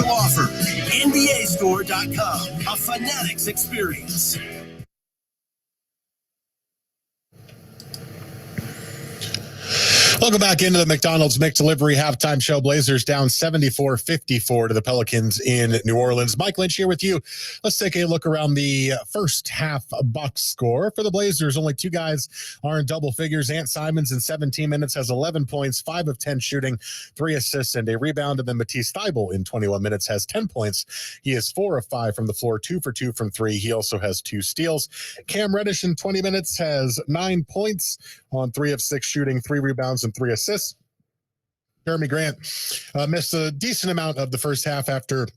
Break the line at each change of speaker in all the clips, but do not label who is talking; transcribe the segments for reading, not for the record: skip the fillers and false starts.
offer. NBAstore.com, a Fanatics experience.
Welcome back into the McDonald's McDelivery halftime show. Blazers down 74-54 to the Pelicans in New Orleans. Mike Lynch here with you. Let's take a look around the first half box score. For the Blazers, only two guys are in double figures. Ant Simons in 17 minutes has 11 points, 5 of 10 shooting, 3 assists, and a rebound. And then Matisse Thybulle in 21 minutes has 10 points. He is 4 of 5 from the floor, 2 for 2 from 3. He also has 2 steals. Cam Reddish in 20 minutes has 9 points on 3 of 6 shooting, 3 rebounds, and 3 assists. Jeremy Grant missed a decent amount of the first half after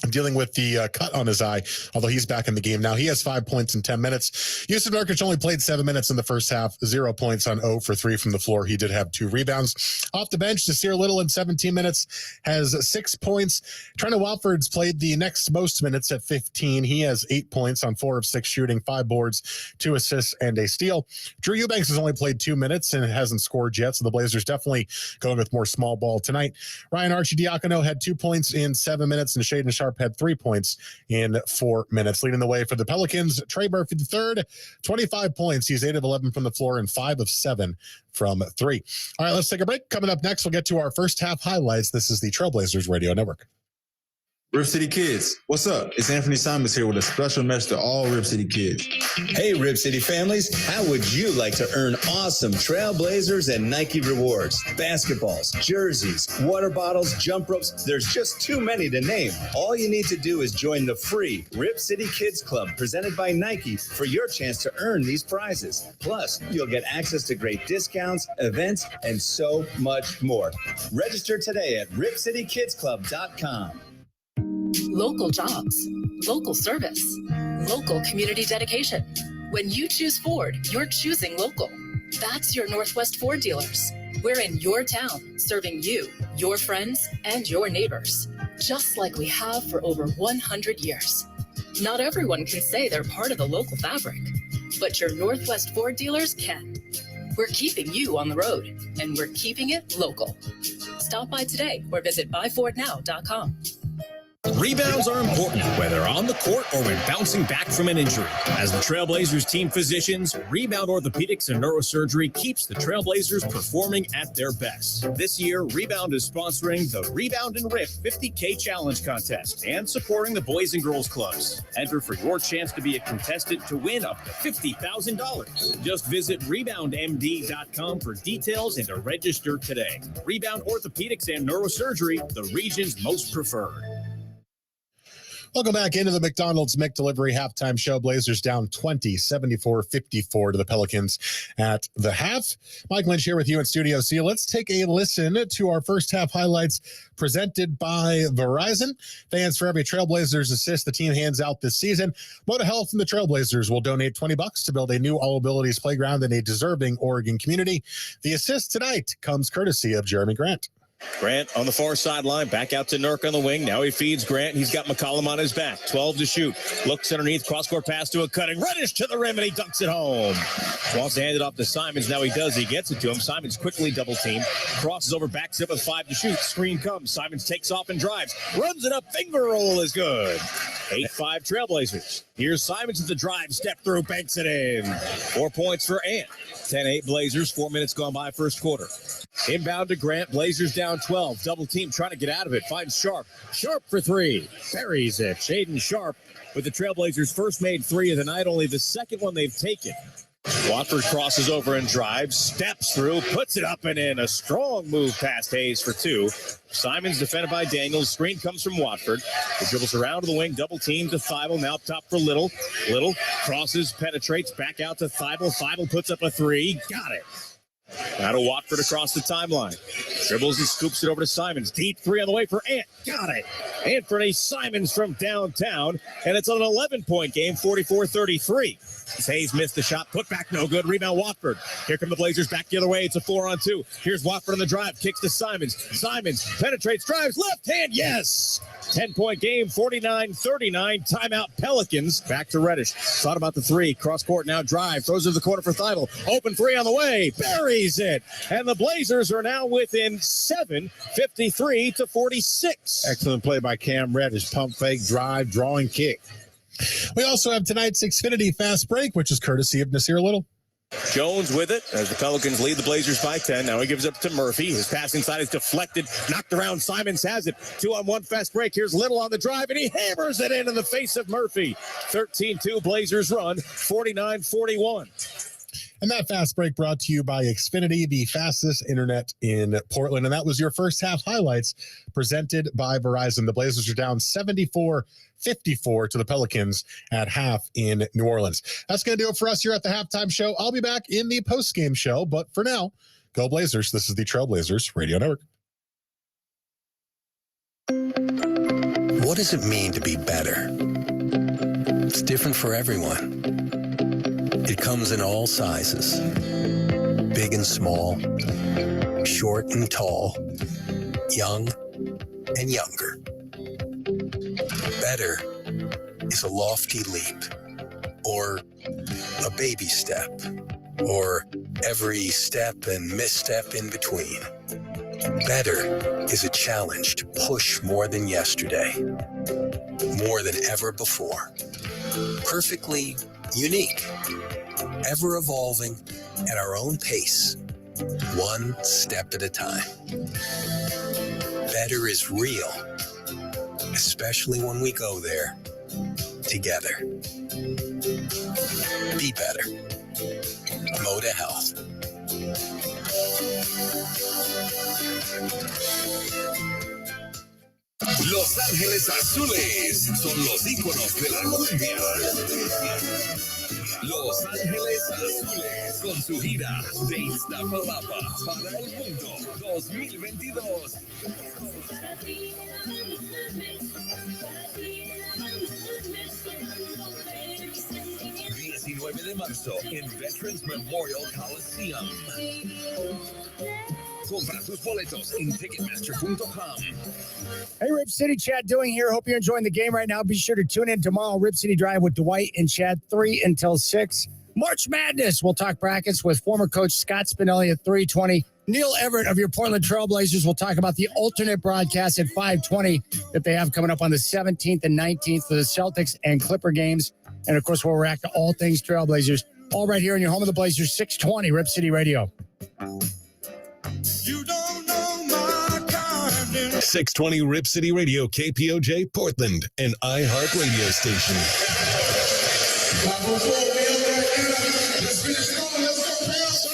dealing with the cut on his eye, although he's back in the game now. He has 5 points in 10 minutes. Yusuf Nurkic only played 7 minutes in the first half, 0 points on 0 for 3 from the floor. He did have 2 rebounds. Off the bench, Nasir Little in 17 minutes has 6 points. Trent Watford's played the next most minutes at 15. He has 8 points on 4 of 6 shooting, 5 boards, 2 assists, and a steal. Drew Eubanks has only played 2 minutes and hasn't scored yet, so the Blazers definitely going with more small ball tonight. Ryan Arcidiacono had 2 points in 7 minutes, and Shaedon Sharpe had 3 points in 4 minutes. Leading the way for the Pelicans, Trey Murphy III, 25 points. He's 8 of 11 from the floor and 5 of 7 from 3. All right, let's take a break. Coming up next, we'll get to our first half highlights. This is the Trailblazers Radio Network.
Rip City Kids, what's up? It's Anthony Simons here with a special message to all Rip City kids.
Hey, Rip City families, how would you like to earn awesome Trailblazers and Nike rewards? Basketballs, jerseys, water bottles, jump ropes, there's just too many to name. All you need to do is join the free Rip City Kids Club presented by Nike for your chance to earn these prizes. Plus, you'll get access to great discounts, events, and so much more. Register today at ripcitykidsclub.com.
Local jobs, local service, local community dedication. When you choose Ford, you're choosing local. That's your Northwest Ford dealers. We're in your town, serving you, your friends, and your neighbors, just like we have for over 100 years. Not everyone can say they're part of the local fabric, but your Northwest Ford dealers can. We're keeping you on the road, and we're keeping it local. Stop by today or visit buyfordnow.com.
Rebounds are important, whether on the court or when bouncing back from an injury. As the Trailblazers team physicians, Rebound Orthopedics and Neurosurgery keeps the Trailblazers performing at their best. This year, Rebound is sponsoring the Rebound and Rip 50K Challenge Contest and supporting the Boys and Girls Clubs. Enter for your chance to be a contestant to win up to $50,000. Just visit reboundmd.com for details and to register today. Rebound Orthopedics and Neurosurgery, the region's most preferred.
Welcome back into the McDonald's McDelivery halftime show. Blazers down 20, 74-54 to the Pelicans at the half. Mike Lynch here with you in Studio C. Let's take a listen to our first half highlights presented by Verizon. Fans, for every Trailblazers assist the team hands out this season, Moda Health and the Trailblazers will donate $20 to build a new all-abilities playground in a deserving Oregon community. The assist tonight comes courtesy of Jeremy Grant.
Grant on the far sideline, back out to Nurk on the wing. Now he feeds Grant. He's got McCollum on his back. 12 to shoot. Looks underneath. Cross-court pass to a cutting. Reddish to the rim, and he dunks it home. Wants to hand it off to Simons. Now he does. He gets it to him. Simons quickly double team. Crosses over, backs up with 5 to shoot. Screen comes. Simons takes off and drives. Runs it up. Finger roll is good. 8-5 Trailblazers. Here's Simons at the drive. Step through. Banks it in. 4 points for Ant. 10-8 Blazers. 4 minutes gone by first quarter. Inbound to Grant. Blazers down 12. Double team trying to get out of it. Finds Sharpe. Sharpe for 3. Buries it. Shaedon Sharpe with the Trailblazers' first made 3 of the night. Only the second one they've taken. Watford crosses over and drives. Steps through. Puts it up and in. A strong move past Hayes for 2. Simons defended by Daniels. Screen comes from Watford. He dribbles around to the wing. Double team to Thybulle. Now up top for Little. Little crosses, penetrates. Back out to Thybulle. Thybulle puts up a 3. Got it. Now to Watford across the timeline. Dribbles and scoops it over to Simons. Deep 3 on the way for Ant. Got it. Anthony Simons from downtown. And it's an 11-point game, 44-33. Hayes missed the shot. Put back, no good. Rebound Watford. Here come the Blazers back the other way. It's a 4-on-2. Here's Watford on the drive. Kicks to Simons. Simons penetrates, drives, left hand. Yes. 10-point game, 49-39. Timeout Pelicans. Back to Reddish. Thought about the 3. Cross court now drive. Throws it to the corner for Thybulle. Open 3 on the way. Buries it. And the Blazers are now within 7, 53-46.
Excellent play by
by Cam Reddish. Pump fake, drive, drawing kick.
We also have tonight's Xfinity Fast Break, which is courtesy of Nasir Little.
Jones with it as the Pelicans lead the Blazers by 10. Now he gives up to Murphy. His pass inside is deflected, knocked around. Simons has it. 2-on-1 fast break. Here's Little on the drive, and he hammers it in the face of Murphy. 13-2 Blazers run, 49-41.
And that fast break brought to you by Xfinity, the fastest internet in Portland. And that was your first half highlights presented by Verizon. The Blazers are down 74-54 to the Pelicans at half in New Orleans. That's going to do it for us here at the halftime show. I'll be back in the post-game show. But for now, go Blazers. This is the Trailblazers Radio Network.
What does it mean to be better? It's different for everyone. It comes in all sizes, big and small, short and tall, young and younger. Better is a lofty leap, or a baby step, or every step and misstep in between. Better is a challenge to push more than yesterday, more than ever before. Perfectly unique, ever evolving at our own pace, one step at a time. Better is real, especially when we go there together. Be better. Moda Health.
Los Ángeles Azules son los íconos de la cumbia. Los Ángeles Azules con su gira de Iztapalapa para el mundo 2022. 19 de marzo en Veterans Memorial Coliseum. Compra tus boletos en Ticketmaster.com.
Hey, Rip City, Chad doing here. Hope you're enjoying the game right now. Be sure to tune in tomorrow. Rip City Drive with Dwight and Chad, 3 until 6. March Madness. We'll talk brackets with former coach Scott Spinelli at 3:20. Neil Everett of your Portland Trailblazers will talk about the alternate broadcast at 5:20 that they have coming up on the 17th and 19th for the Celtics and Clipper games. And, of course, we'll react to all things Trailblazers. All right here in your home of the Blazers, 620 Rip City Radio.
You don't know my kind.
620 Rip City Radio, KPOJ, Portland, an iHeart radio station.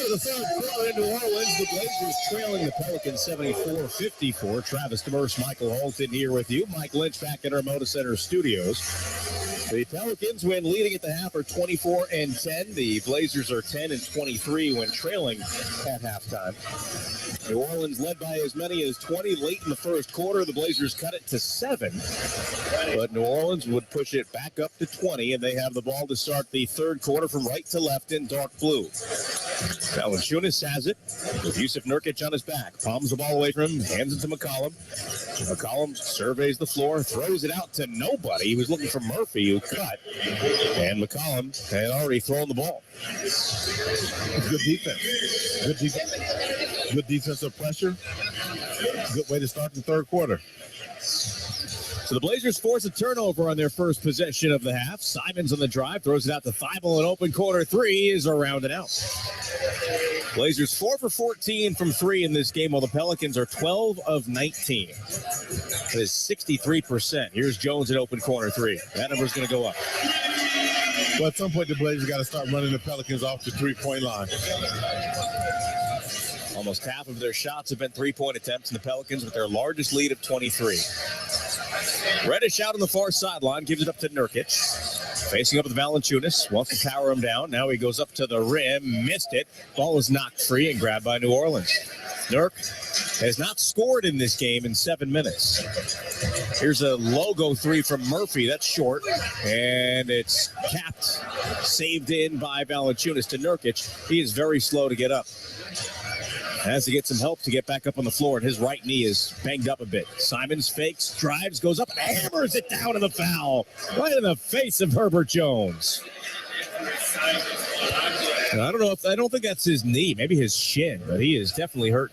The third quarter in New Orleans, the Blazers trailing the Pelicans 74-54. Travis Demers, Michael Holton here with you. Mike Lynch back in our Moda Center studios. The Pelicans, when leading at the half, are 24-10. The Blazers are 10-23 when trailing at halftime. New Orleans led by as many as 20 late in the first quarter. The Blazers cut it to 7. But New Orleans would push it back up to 20, and they have the ball to start the third quarter from right to left in dark blue. Valanciunas has it with Yusuf Nurkic on his back. Palms the ball away from him, hands it to McCollum. McCollum surveys the floor, throws it out to nobody. He was looking for Murphy, who cut. And McCollum had already thrown the ball.
Good defense. Good defense. Good defensive pressure. Good way to start the third quarter.
So the Blazers force a turnover on their first possession of the half. Simons on the drive, throws it out to Thibault. An open corner three is around and out. Blazers 4 for 14 from 3 in this game, while the Pelicans are 12 of 19. That is 63%. Here's Jones at open corner 3. That number's going to go up.
Well, at some point, the Blazers got to start running the Pelicans off the three-point line.
Almost half of their shots have been three-point attempts, and the Pelicans with their largest lead of 23. Reddish out on the far sideline, gives it up to Nurkic. Facing up with Valanciunas, wants to power him down. Now he goes up to the rim, missed it. Ball is knocked free and grabbed by New Orleans. Nurk has not scored in this game in 7 minutes. Here's a logo 3 from Murphy. That's short, and it's capped, saved in by Valanciunas to Nurkic. He is very slow to get up. Has to get some help to get back up on the floor, and his right knee is banged up a bit. Simons fakes, drives, goes up, and hammers it down in the foul. Right in the face of Herbert Jones. And I don't think that's his knee, maybe his shin, but he is definitely hurt.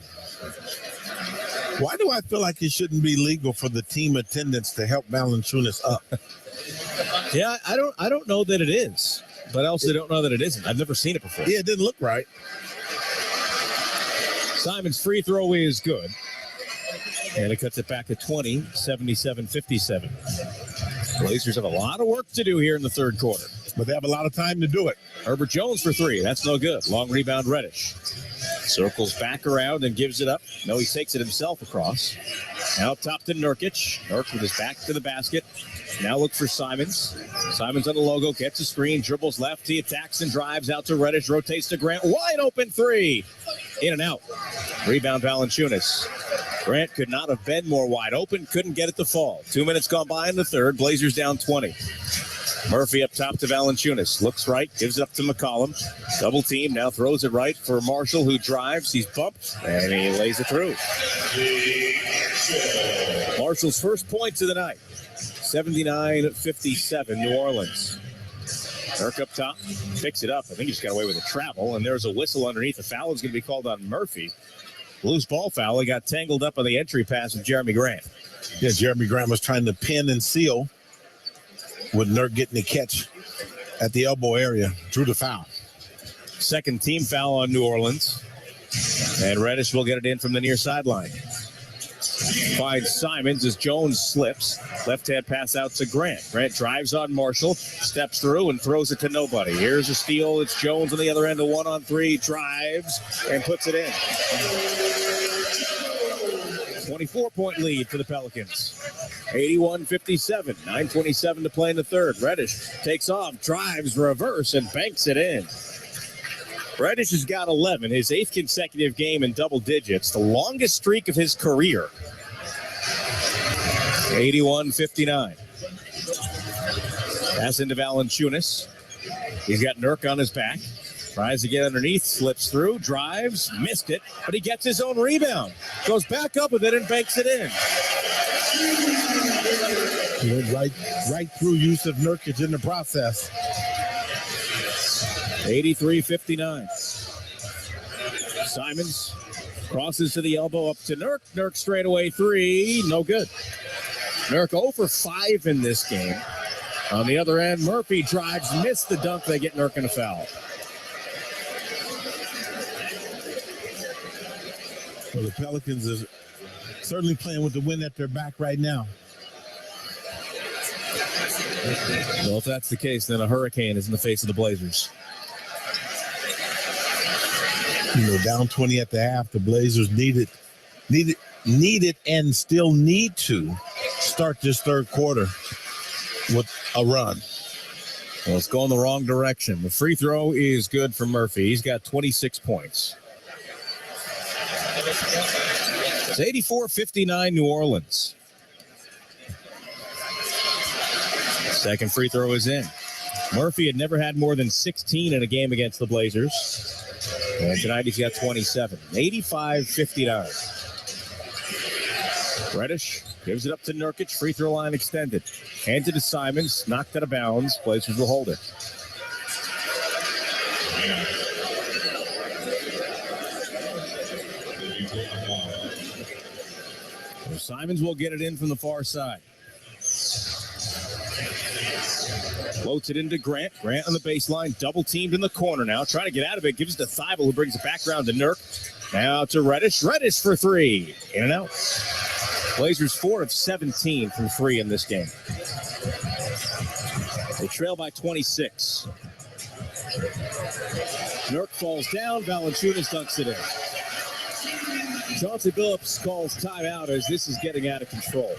Why do I feel like it shouldn't be legal for the team attendants to help Valanciunas up?
Yeah, I don't know that it is, but I also don't know that it isn't. I've never seen it before.
Yeah, it didn't look right.
Simon's free throw is good. And it cuts it back to 20, 77-57. Blazers have a lot of work to do here in the third quarter.
But they have a lot of time to do it.
Herbert Jones for three. That's no good. Long rebound, Reddish. Circles back around and gives it up. No, he takes it himself across. Now up top to Nurkic. Nurk with his back to the basket. Now look for Simons. Simons on the logo, gets a screen, dribbles left. He attacks and drives out to Reddish, rotates to Grant. Wide open three. In and out. Rebound, Valanciunas. Grant could not have been more wide open, couldn't get it to fall. 2 minutes gone by in the third. Blazers down 20. Murphy up top to Valanciunas. Looks right, gives it up to McCollum. Double team, now throws it right for Marshall, who drives. He's bumped, and he lays it through. Marshall's first points of the night. 79-57, New Orleans. Dirk up top, picks it up. I think he just got away with a travel, and there's a whistle underneath. The foul is going to be called on Murphy. Loose ball foul. He got tangled up on the entry pass of Jeremy Grant.
Yeah, Jeremy Grant was trying to pin and seal with Nurk getting the catch at the elbow area. Drew the foul.
Second team foul on New Orleans. And Reddish will get it in from the near sideline. Finds Simons as Jones slips. Left-hand pass out to Grant. Grant drives on Marshall, steps through and throws it to nobody. Here's a steal. It's Jones on the other end, a 1-on-3, drives and puts it in. 24-point lead for the Pelicans. 81-57, 9:27 to play in the third. Reddish takes off, drives, reverse, and banks it in. Reddish has got 11, his 8th consecutive game in double digits, the longest streak of his career. 81-59. Pass into Valanciunas. He's got Nurk on his back. Tries to get underneath, slips through, drives, missed it, but he gets his own rebound. Goes back up with it and banks it in.
He went right through Yusuf Nurkic in the process.
83-59. Simons crosses to the elbow up to Nurk. Nurk straightaway three. No good. Nurk 0 for 5 in this game. On the other end, Murphy drives, missed the dunk. They get Nurk in a foul.
Well, the Pelicans is certainly playing with the wind at their back right now.
Well, if that's the case, then a hurricane is in the face of the Blazers.
You know, down 20 at the half, the Blazers needed and still need to start this third quarter with a run.
Well, it's going the wrong direction. The free throw is good for Murphy. He's got 26 points. It's 84-59 New Orleans. Second free throw is in. Murphy had never had more than 16 in a game against the Blazers. And tonight he's got 27. 85-59. Reddish gives it up to Nurkic. Free throw line extended. Hands it to Simons. Knocked out of bounds. Blazers will hold it. So Simons will get it in from the far side. Floats it into Grant. Grant on the baseline. Double teamed in the corner now. Trying to get out of it. Gives it to Thibault, who brings it back around to Nurk. Now to Reddish. Reddish for three. In and out. Blazers 4 of 17 from 3 in this game. They trail by 26. Nurk falls down. Valanciunas dunks it in. Chauncey Billups calls timeout as this is getting out of control.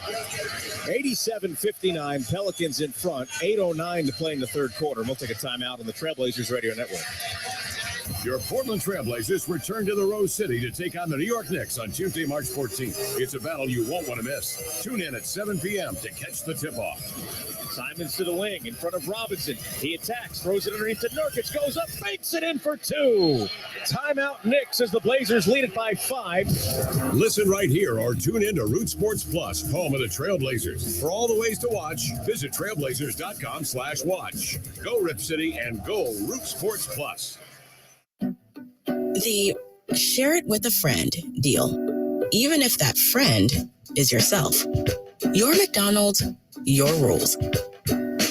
87-59, Pelicans in front. 8:09 to play in the third quarter. We'll take a timeout on the Trailblazers Radio Network.
Your Portland Trailblazers return to the Rose City to take on the New York Knicks on Tuesday, March 14th. It's a battle you won't want to miss. Tune in at 7 p.m. to catch the tip-off.
Simons to the wing in front of Robinson. He attacks, throws it underneath to Nurkic, goes up, fakes it in for 2. Timeout Knicks as the Blazers lead it by 5.
Listen right here or tune in to Root Sports Plus, home of the Trailblazers. For all the ways to watch, visit trailblazers.com/watch. Go Rip City and go Root Sports Plus.
The share it with a friend deal. even if that friend is yourself. Your McDonald's, your rules.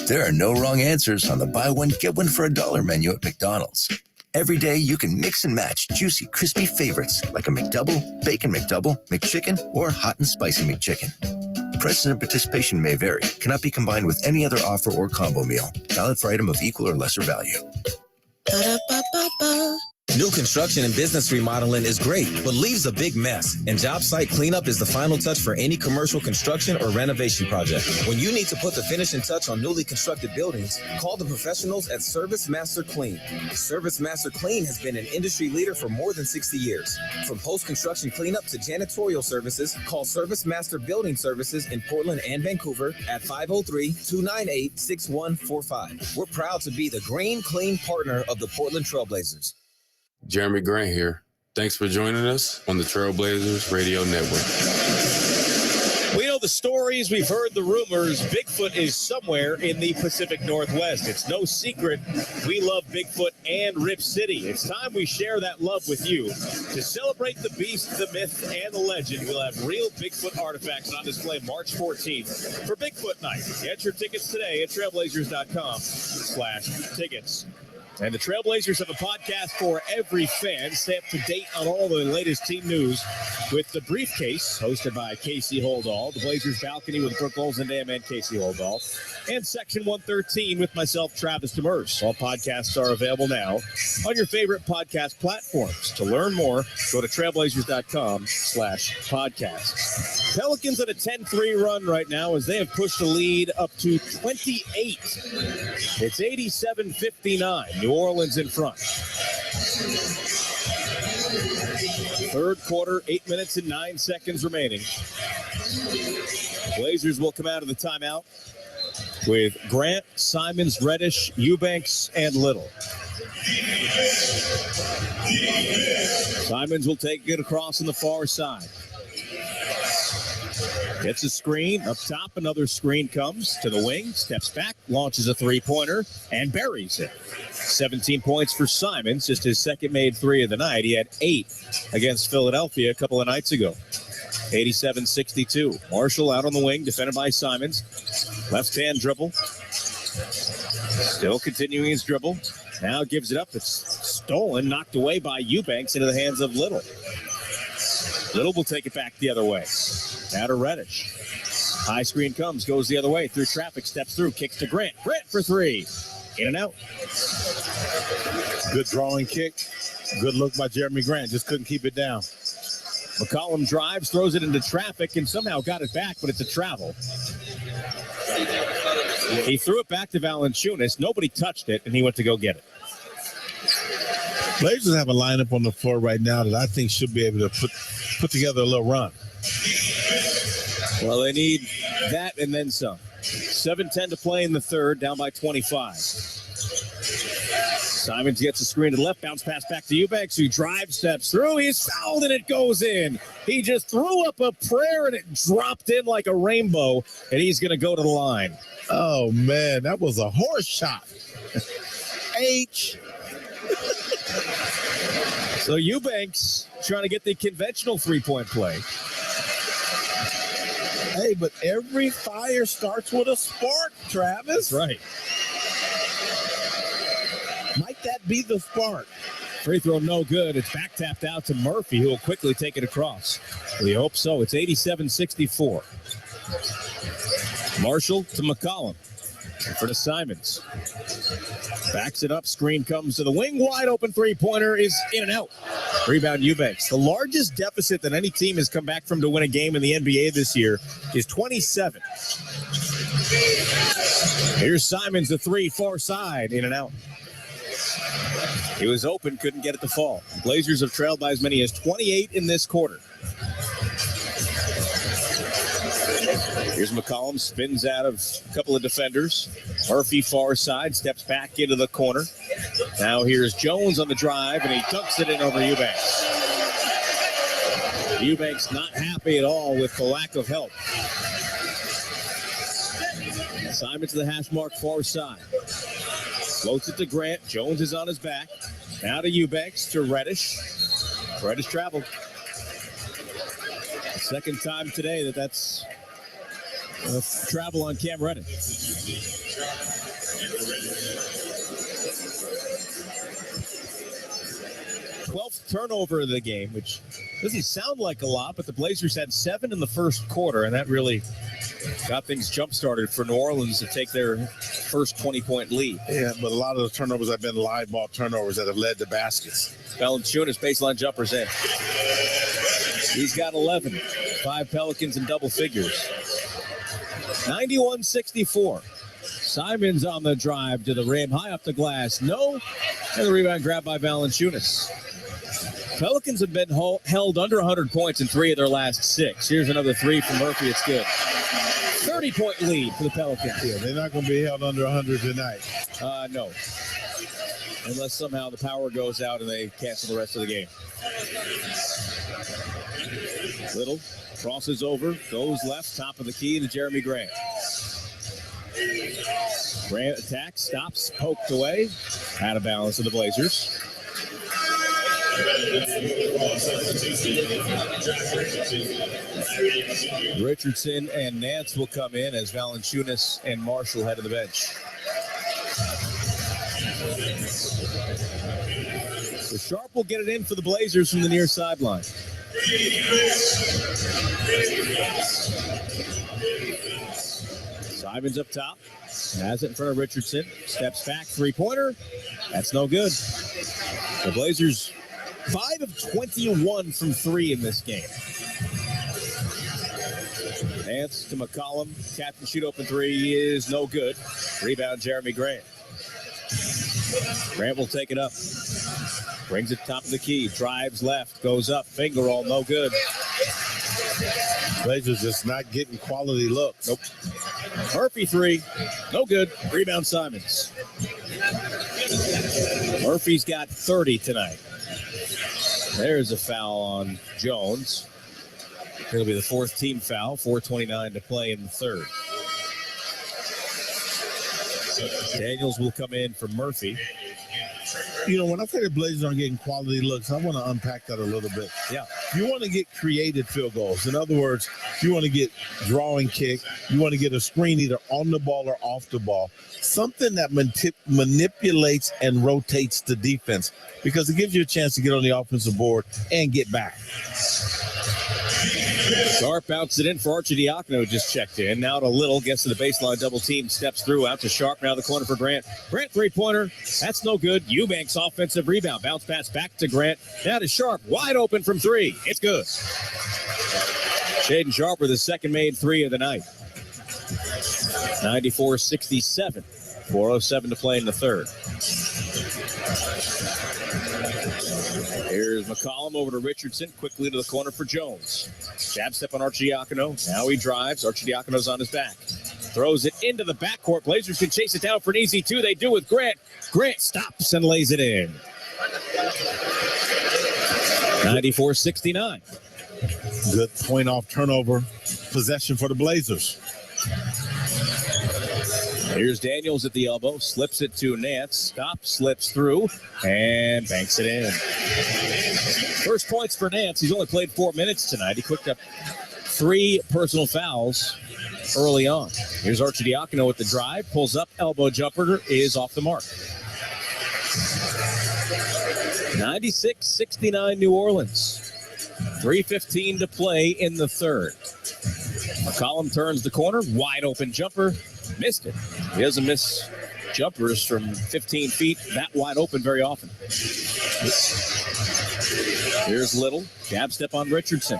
There are no wrong answers on the buy one, get one for $1 menu at McDonald's. Every day, you can mix and match juicy, crispy favorites like a McDouble, Bacon McDouble, McChicken, or Hot and Spicy McChicken. Prices and participation may vary. Cannot be combined with any other offer or combo meal. Valid for item of equal or lesser value.
Ba-da-ba-ba-ba.
New construction and business remodeling is great, but leaves a big mess. And job site cleanup is the final touch for any commercial construction or renovation project. When you need to put the finishing touch on newly constructed buildings, call the professionals at Service Master Clean. Service Master Clean has been an industry leader for more than 60 years. From post-construction cleanup to janitorial services, call Service Master Building Services in Portland and Vancouver at 503-298-6145. We're proud to be the green, clean partner of the Portland Trailblazers.
Jeremy Grant here. Thanks for joining us on the Trailblazers Radio Network.
We know the stories, we've heard the rumors. Bigfoot is somewhere in the Pacific Northwest. It's no secret we love Bigfoot and Rip City. It's time we share that love with you. To celebrate the beast, the myth, and the legend, we'll have real Bigfoot artifacts on display March 14th for Bigfoot Night. Get your tickets today at trailblazers.com/tickets. And the Trailblazers have a podcast for every fan. Stay up to date on all the latest team news with The Briefcase, hosted by Casey Holdall, the Blazers Balcony with Brooke Olzendam and Casey Holdall, and Section 113 with myself, Travis Demers. All podcasts are available now on your favorite podcast platforms. To learn more, go to trailblazers.com/podcasts. Pelicans at a 10-3 run right now as they have pushed the lead up to 28. It's 87-59. New Orleans in front. Third quarter, 8 minutes and 9 seconds remaining. Blazers will come out of the timeout with Grant, Simons, Reddish, Eubanks, and Little. Simons will take it across on the far side. Gets a screen up top. Another screen comes to the wing, steps back, launches a three-pointer, and buries it. 17 points for Simons, just his second made three of the night. He had 8 against Philadelphia a couple of nights ago. 87-62. Marshall out on the wing, defended by Simons. Left-hand dribble. Still continuing his dribble. Now gives it up. It's stolen, knocked away by Eubanks into the hands of Little. Little will take it back the other way. Now to Reddish. High screen comes, goes the other way, through traffic, steps through, kicks to Grant. Grant for three. In and out.
Good drawing kick. Good look by Jeremy Grant. Just couldn't keep it down.
McCollum drives, throws it into traffic, and somehow got it back, but it's a travel. He threw it back to Valanciunas. Nobody touched it, and he went to go get it.
Blazers have a lineup on the floor right now that I think should be able to put together a little run.
Well, they need that and then some. 7:10 to play in the third, down by 25. Simons gets a screen to the left, bounce pass back to Eubanks, who drives, steps through. He's fouled, and it goes in. He just threw up a prayer, and it dropped in like a rainbow, and he's going to go to the line.
Oh, man, that was a horse shot. H.
So Eubanks trying to get the conventional three-point play.
Hey, but every fire starts with a spark, Travis.
That's right.
Might that be the spark?
Free throw no good. It's back tapped out to Murphy, who will quickly take it across. We hope so. It's 87-64. Marshall to McCollum. For the Simons. Backs it up. Screen comes to the wing. Wide open three-pointer is in and out. Rebound Eubanks. The largest deficit that any team has come back from to win a game in the NBA this year is 27. Here's Simons, the three, far side, in and out. He was open, couldn't get it to fall. The Blazers have trailed by as many as 28 in this quarter. Here's McCollum, spins out of a couple of defenders. Murphy far side, steps back into the corner. Now here's Jones on the drive, and he dunks it in over Eubanks. Eubanks not happy at all with the lack of help. Simon to the hash mark far side. Floats it to Grant. Jones is on his back. Now to Eubanks, to Reddish. Reddish traveled. Second time today that's travel on Cam Reddick. 12th turnover of the game, which doesn't sound like a lot, but the Blazers had 7 in the first quarter, and that really got things jump-started for New Orleans to take their first 20-point lead.
Yeah, but a lot of the turnovers have been live ball turnovers that have led to baskets.
Valanciunas baseline jumpers in. He's got 11. 5 Pelicans in double figures. 91-64. Simons on the drive to the rim, high up the glass. No. And the rebound grabbed by Valanciunas. Pelicans have been held under 100 points in 3 of their last 6. Here's another 3 from Murphy. It's good. 30-point lead for the Pelicans.
Yeah, they're not going to be held under 100 tonight.
No. Unless somehow the power goes out and they cancel the rest of the game. Little crosses over, goes left, top of the key to Jeremy Grant. Grant attacks, stops, poked away. Out of balance of the Blazers. Richardson and Nance will come in as Valanciunas and Marshall head to the bench. So Sharp will get it in for the Blazers from the near sideline. Simons up top. Has it in front of Richardson. Steps back, three-pointer. That's no good. The Blazers 5 of 21 from 3 in this game. Nance to McCollum. Catch and shoot open 3 is no good. Rebound, Jeremy Grant. Grant will take it up. Brings it top of the key. Drives left. Goes up. Finger roll. No good.
Blazers just not getting quality looks.
Nope. Murphy 3. No good. Rebound, Simons. Murphy's got 30 tonight. There's a foul on Jones. It'll be the 4th team foul. 4:29 to play in the 3rd. Daniels will come in for Murphy.
You know, when I say the Blazers aren't getting quality looks, I want to unpack that a little bit.
Yeah.
You want to get creative field goals. In other words, you want to get drawing kick. You want to get a screen either on the ball or off the ball. Something that manipulates and rotates the defense because it gives you a chance to get on the offensive board and get back.
Sharp bounced it in for Arcidiacono, just checked in. Now to Little, gets to the baseline, double team, steps through, out to Sharp, now the corner for Grant. Grant three-pointer, that's no good. Eubanks offensive rebound, bounce pass back to Grant. Now to Sharp, wide open from 3. It's good. Shaden Sharp with his second made 3 of the night. 94-67. 4:07 to play in the 3rd. Here's McCollum over to Richardson, quickly to the corner for Jones. Jab step on Arcidiacono. Now he drives. Arcidiacono's on his back. Throws it into the backcourt. Blazers can chase it down for an easy 2. They do with Grant. Grant stops and lays it in. 94-69.
Good point off turnover possession for the Blazers.
Here's Daniels at the elbow, slips it to Nance, stops, slips through, and banks it in. First points for Nance. He's only played 4 minutes tonight. He quicked up 3 personal fouls early on. Here's Arcidiacono with the drive, pulls up, elbow jumper is off the mark. 96-69 New Orleans. 3:15 to play in the 3rd. McCollum turns the corner, wide open jumper. Missed it. He doesn't miss jumpers from 15 feet that wide open very often. Here's Little. Jab step on Richardson.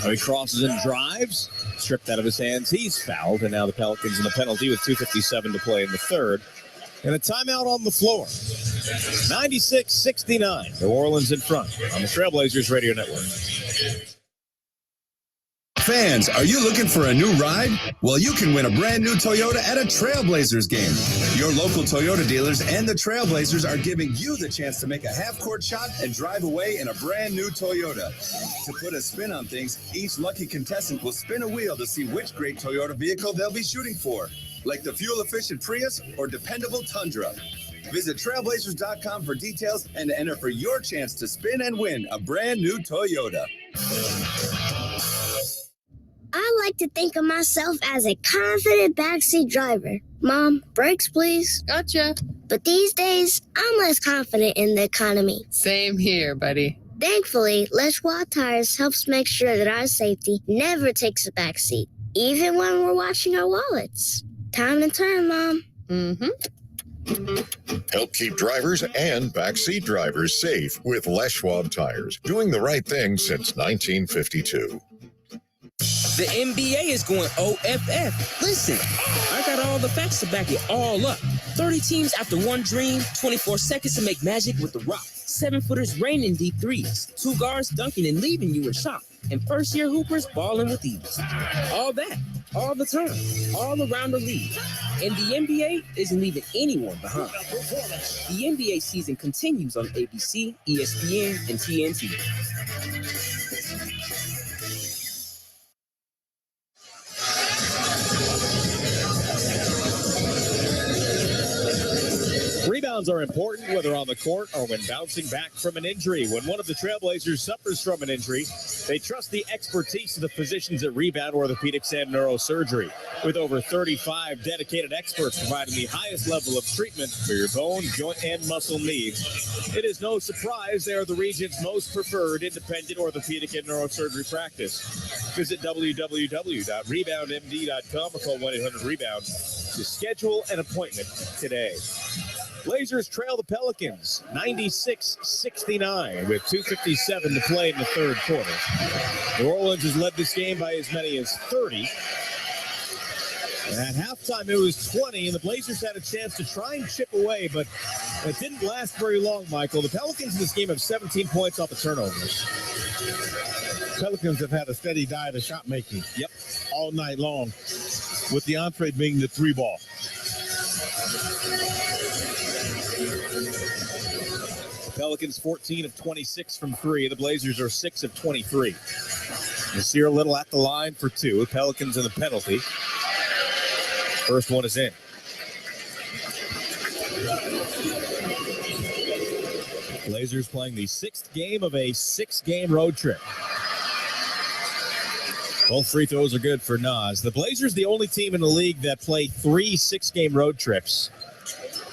He crosses and drives. Stripped out of his hands. He's fouled. And now the Pelicans in the penalty with 2:57 to play in the 3rd. And a timeout on the floor. 96-69. New Orleans in front on the Trailblazers Radio Network.
Fans, are you looking for a new ride? Well, you can win a brand new Toyota at a Trailblazers game. Your local Toyota dealers and the Trailblazers are giving you the chance to make a half-court shot and drive away in a brand new Toyota. To put a spin on things, each lucky contestant will spin a wheel to see which great Toyota vehicle they'll be shooting for, like the fuel-efficient Prius or dependable Tundra. Visit Trailblazers.com for details and enter for your chance to spin and win a brand new Toyota.
like to think of myself as a confident backseat driver. Mom, brakes, please.
Gotcha.
But these days, I'm less confident in the economy.
Same here, buddy.
Thankfully, Les Tires helps make sure that our safety never takes a backseat, even when we're watching our wallets. Time to turn, Mom.
Help keep drivers and backseat drivers safe with Les Schwab Tires, doing the right thing since 1952.
The NBA is going OFF. Listen, I got all the facts to back it all up. 30 teams after one dream, 24 seconds to make magic with The Rock. 7-footers raining deep threes, 2 guards dunking and leaving you in shock, and first-year hoopers balling with ease. All that, all the time, all around the league. And the NBA isn't leaving anyone behind. The NBA season continues on ABC, ESPN, and TNT.
Rebounds are important, whether on the court or when bouncing back from an injury. When one of the Trailblazers suffers from an injury, they trust the expertise of the physicians at Rebound Orthopedics and Neurosurgery. With over 35 dedicated experts providing the highest level of treatment for your bone, joint, and muscle needs, it is no surprise they are the region's most preferred independent orthopedic and neurosurgery practice. Visit www.reboundmd.com or call 1-800-REBOUND to schedule an appointment today. Blazers trail the Pelicans 96-69 with 2:57 to play in the third quarter. New Orleans has led this game by as many as 30. And at halftime, it was 20, and the Blazers had a chance to try and chip away, but it didn't last very long, Michael. The Pelicans in this game have 17 points off the turnovers.
Pelicans have had a steady diet of shot making.
Yep.
All night long, with the entree being the 3-ball.
Pelicans 14 of 26 from 3. The Blazers are 6 of 23. Nasir Little at the line for 2. Pelicans in the penalty. First one is in. Blazers playing the 6th game of a 6-game road trip. Both free throws are good for Nas. The Blazers the only team in the league that play 3 6-game road trips,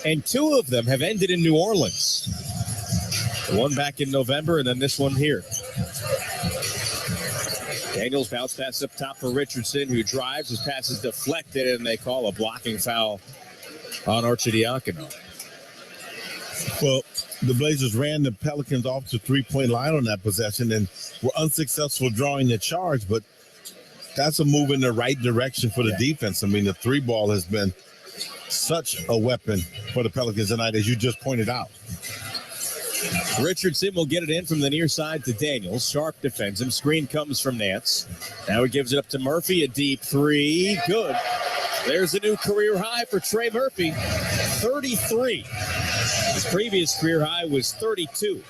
and 2 of them have ended in New Orleans. One back in November, and then this one here. Daniels bounce pass up top for Richardson, who drives. His pass is deflected, and they call a blocking foul on Arcidiacono.
Well, the Blazers ran the Pelicans off the 3-point line on that possession and were unsuccessful drawing the charge, but that's a move in the right direction for the defense. I mean, the 3-ball has been such a weapon for the Pelicans tonight, as you just pointed out.
Richardson will get it in from the near side to Daniels. Sharp defends him. Screen comes from Nance. Now he gives it up to Murphy. A deep 3. Good. There's a new career high for Trey Murphy. 33. His previous career high was 32.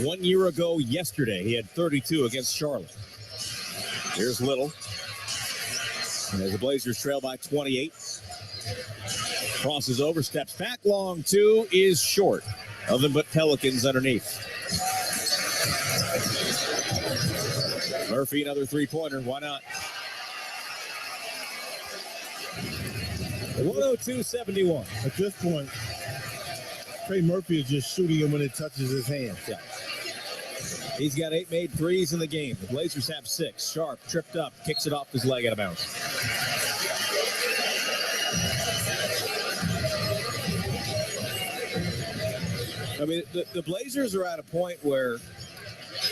1 year ago yesterday, he had 32 against Charlotte. Here's Little. And as the Blazers trail by 28. Crosses over, steps back, long 2 is short. Nothing but Pelicans underneath. Murphy, another 3-pointer. Why not? 102-71.
At this point, Trey Murphy is just shooting him when it touches his hands.
Yeah. He's got 8 made threes in the game. The Blazers have 6. Sharp tripped up, kicks it off his leg out of bounds. I mean, the Blazers are at a point where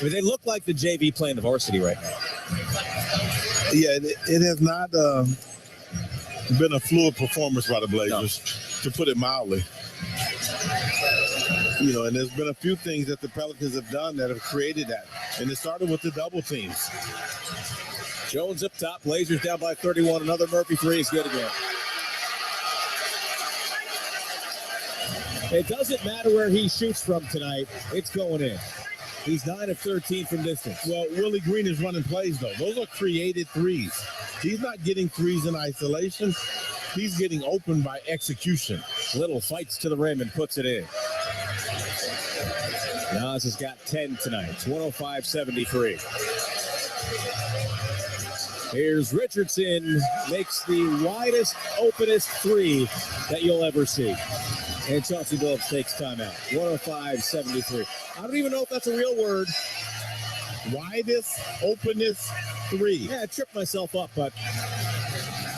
they look like the JV playing the varsity right now.
Yeah, it has not been a fluid performance by the Blazers, to put it mildly. You know, and there's been a few things that the Pelicans have done that have created that. And it started with the double teams.
Jones up top, Blazers down by 31. Another Murphy 3 is good again. It doesn't matter where he shoots from tonight. It's going in. He's 9 of 13 from distance.
Well, Willie Green is running plays, though. Those are created threes. He's not getting threes in isolation. He's getting open by execution.
Little fights to the rim and puts it in. Nas has got 10 tonight. It's 105-73. Here's Richardson, makes the widest, openest three that you'll ever see. And Chauncey Billups takes timeout. 105-73. I don't even know if that's a real word.
Widest, openest three.
Yeah, I tripped myself up, but,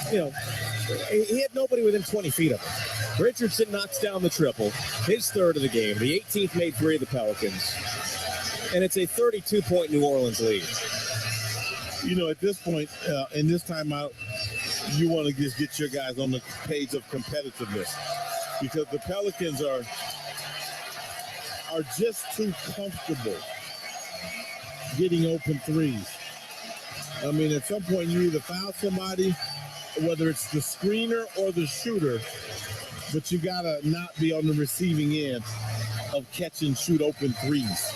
he had nobody within 20 feet of him. Richardson knocks down the triple, his third of the game. The 18th made three of the Pelicans. And it's a 32-point New Orleans lead.
At this point, in this timeout, you want to just get your guys on the page of competitiveness because the Pelicans are just too comfortable getting open threes. I mean, at some point, you either foul somebody, whether it's the screener or the shooter, but you got to not be on the receiving end of catch and shoot open threes.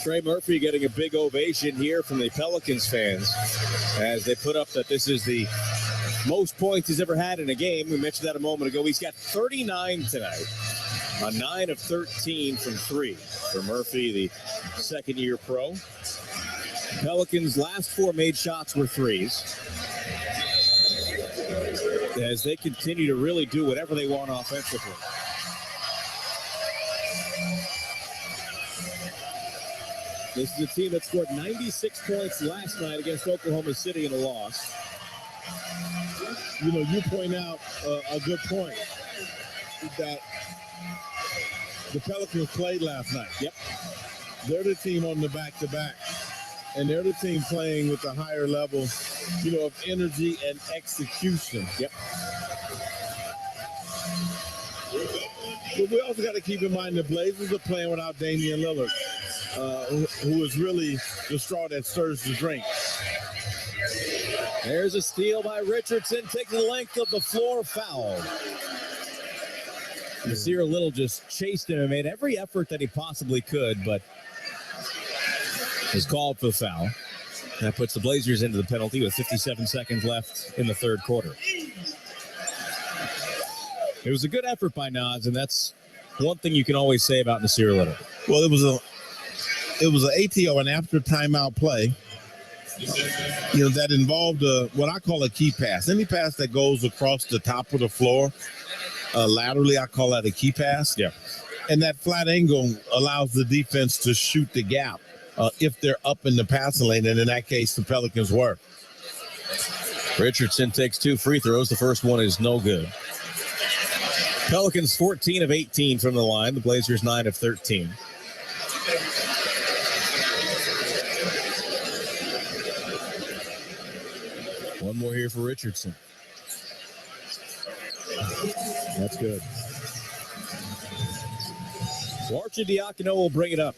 Trey Murphy getting a big ovation here from the Pelicans fans as they put up that this is the most points he's ever had in a game. We mentioned that a moment ago. He's got 39 tonight, a 9 of 13 from three for Murphy, the second-year pro. Pelicans' last four made shots were threes as they continue to really do whatever they want offensively. This is a team that scored 96 points last night against Oklahoma City in a loss.
You point out a good point that the Pelicans played last night.
Yep.
They're the team on the back-to-back, and they're the team playing with a higher level, of energy and execution.
Yep.
But we also got to keep in mind the Blazers are playing without Damian Lillard, who is really the straw that stirs the drink.
There's a steal by Richardson, taking the length of the floor, foul. Nasir Little just chased him and made every effort that he possibly could, but was called for the foul. That puts the Blazers into the penalty with 57 seconds left in the third quarter. It was a good effort by Nas, and that's one thing you can always say about Nasir Little.
Well, it was an ATO, an after timeout play, that involved what I call a key pass. Any pass that goes across the top of the floor laterally, I call that a key pass.
Yeah.
And that flat angle allows the defense to shoot the gap if they're up in the passing lane, and in that case, the Pelicans were.
Richardson takes two free throws. The first one is no good. Pelicans 14 of 18 from the line. The Blazers 9 of 13. One more here for Richardson. That's good. Arcidiacono will bring it up.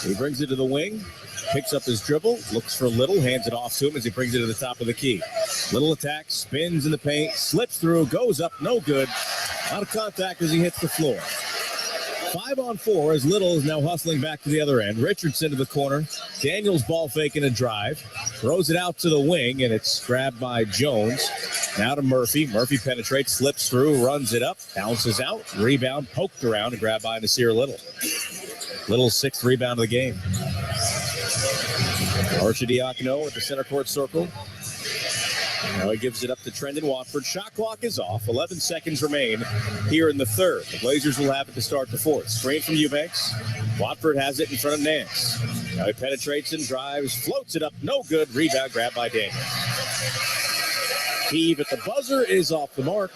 He brings it to the wing, picks up his dribble, looks for Little, hands it off to him as he brings it to the top of the key. Little attack, spins in the paint, slips through, goes up, no good. Out of contact as he hits the floor. 5-on-4 as Little is now hustling back to the other end. Richardson to the corner. Daniels ball faking a drive. Throws it out to the wing, and it's grabbed by Jones. Now to Murphy. Murphy penetrates, slips through, runs it up, bounces out. Rebound, poked around, and grabbed by Nasir Little. Little's sixth rebound of the game. Arcidiacono at the center court circle. Now he gives it up to Trendon Watford. Shot clock is off. 11 seconds remain here in the third. The Blazers will have it to start the fourth. Screen from Eubanks. Watford has it in front of Nance. Now he penetrates and drives, floats it up. No good. Rebound grabbed by Daniels. Heave at the buzzer is off the mark.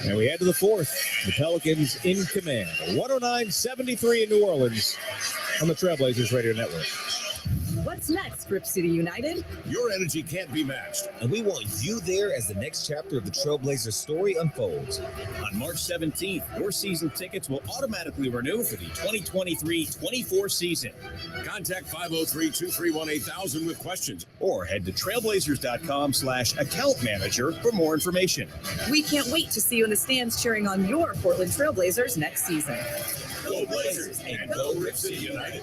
And we head to the fourth. The Pelicans in command. 109-73 in New Orleans on the Trailblazers Radio Network.
What's next, Rip City United?
Your energy can't be matched.
And we want you there as the next chapter of the Trailblazers story unfolds.
On March 17th, your season tickets will automatically renew for the 2023-24 season.
Contact 503-231-8000 with questions.
Or head to trailblazers.com/account manager for more information.
We can't wait to see you in the stands cheering on your Portland Trailblazers next season.
Go Blazers and go Rip City United.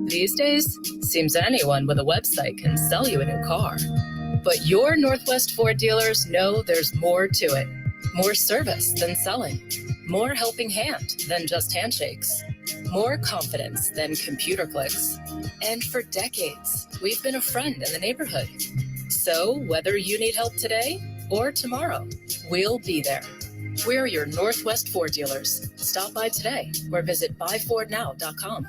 These days, seems anyone with a website can sell you a new car. But your Northwest Ford dealers know there's more to it. More service than selling. More helping hand than just handshakes. more confidence than computer clicks. And for decades, we've been a friend in the neighborhood. So whether you need help today or tomorrow, we'll be there. We're your Northwest Ford dealers. Stop by today or visit buyfordnow.com.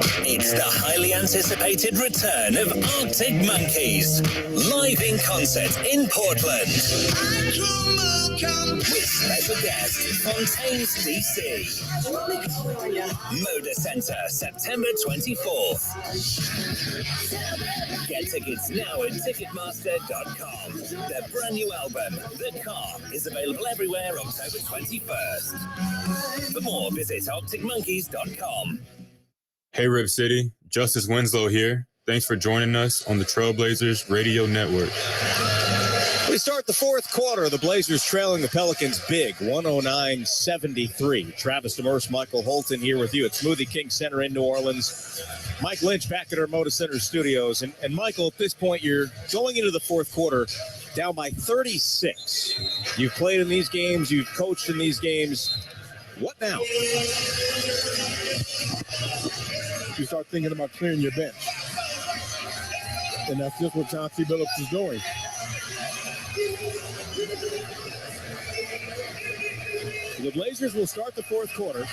It's the highly anticipated return of Arctic Monkeys, live in concert in Portland. With special guest Fontaines DC. Moda Center, September 24th. Get tickets now at Ticketmaster.com. Their brand new album, The Car, is available everywhere October 21st. For more, visit ArcticMonkeys.com.
Hey, Rip City. Justice Winslow here. Thanks for joining us on the Trailblazers Radio Network.
We start the fourth quarter. The Blazers trailing the Pelicans big, 109-73. Travis Demers, Michael Holton here with you at Smoothie King Center in New Orleans. Mike Lynch back at our Moda Center studios. And Michael, at this point, you're going into the fourth quarter down by 36. You've played in these games. You've coached in these games. What now?
You start thinking about clearing your bench. And that's just what Chauncey Billups is doing.
The Blazers will start the fourth quarter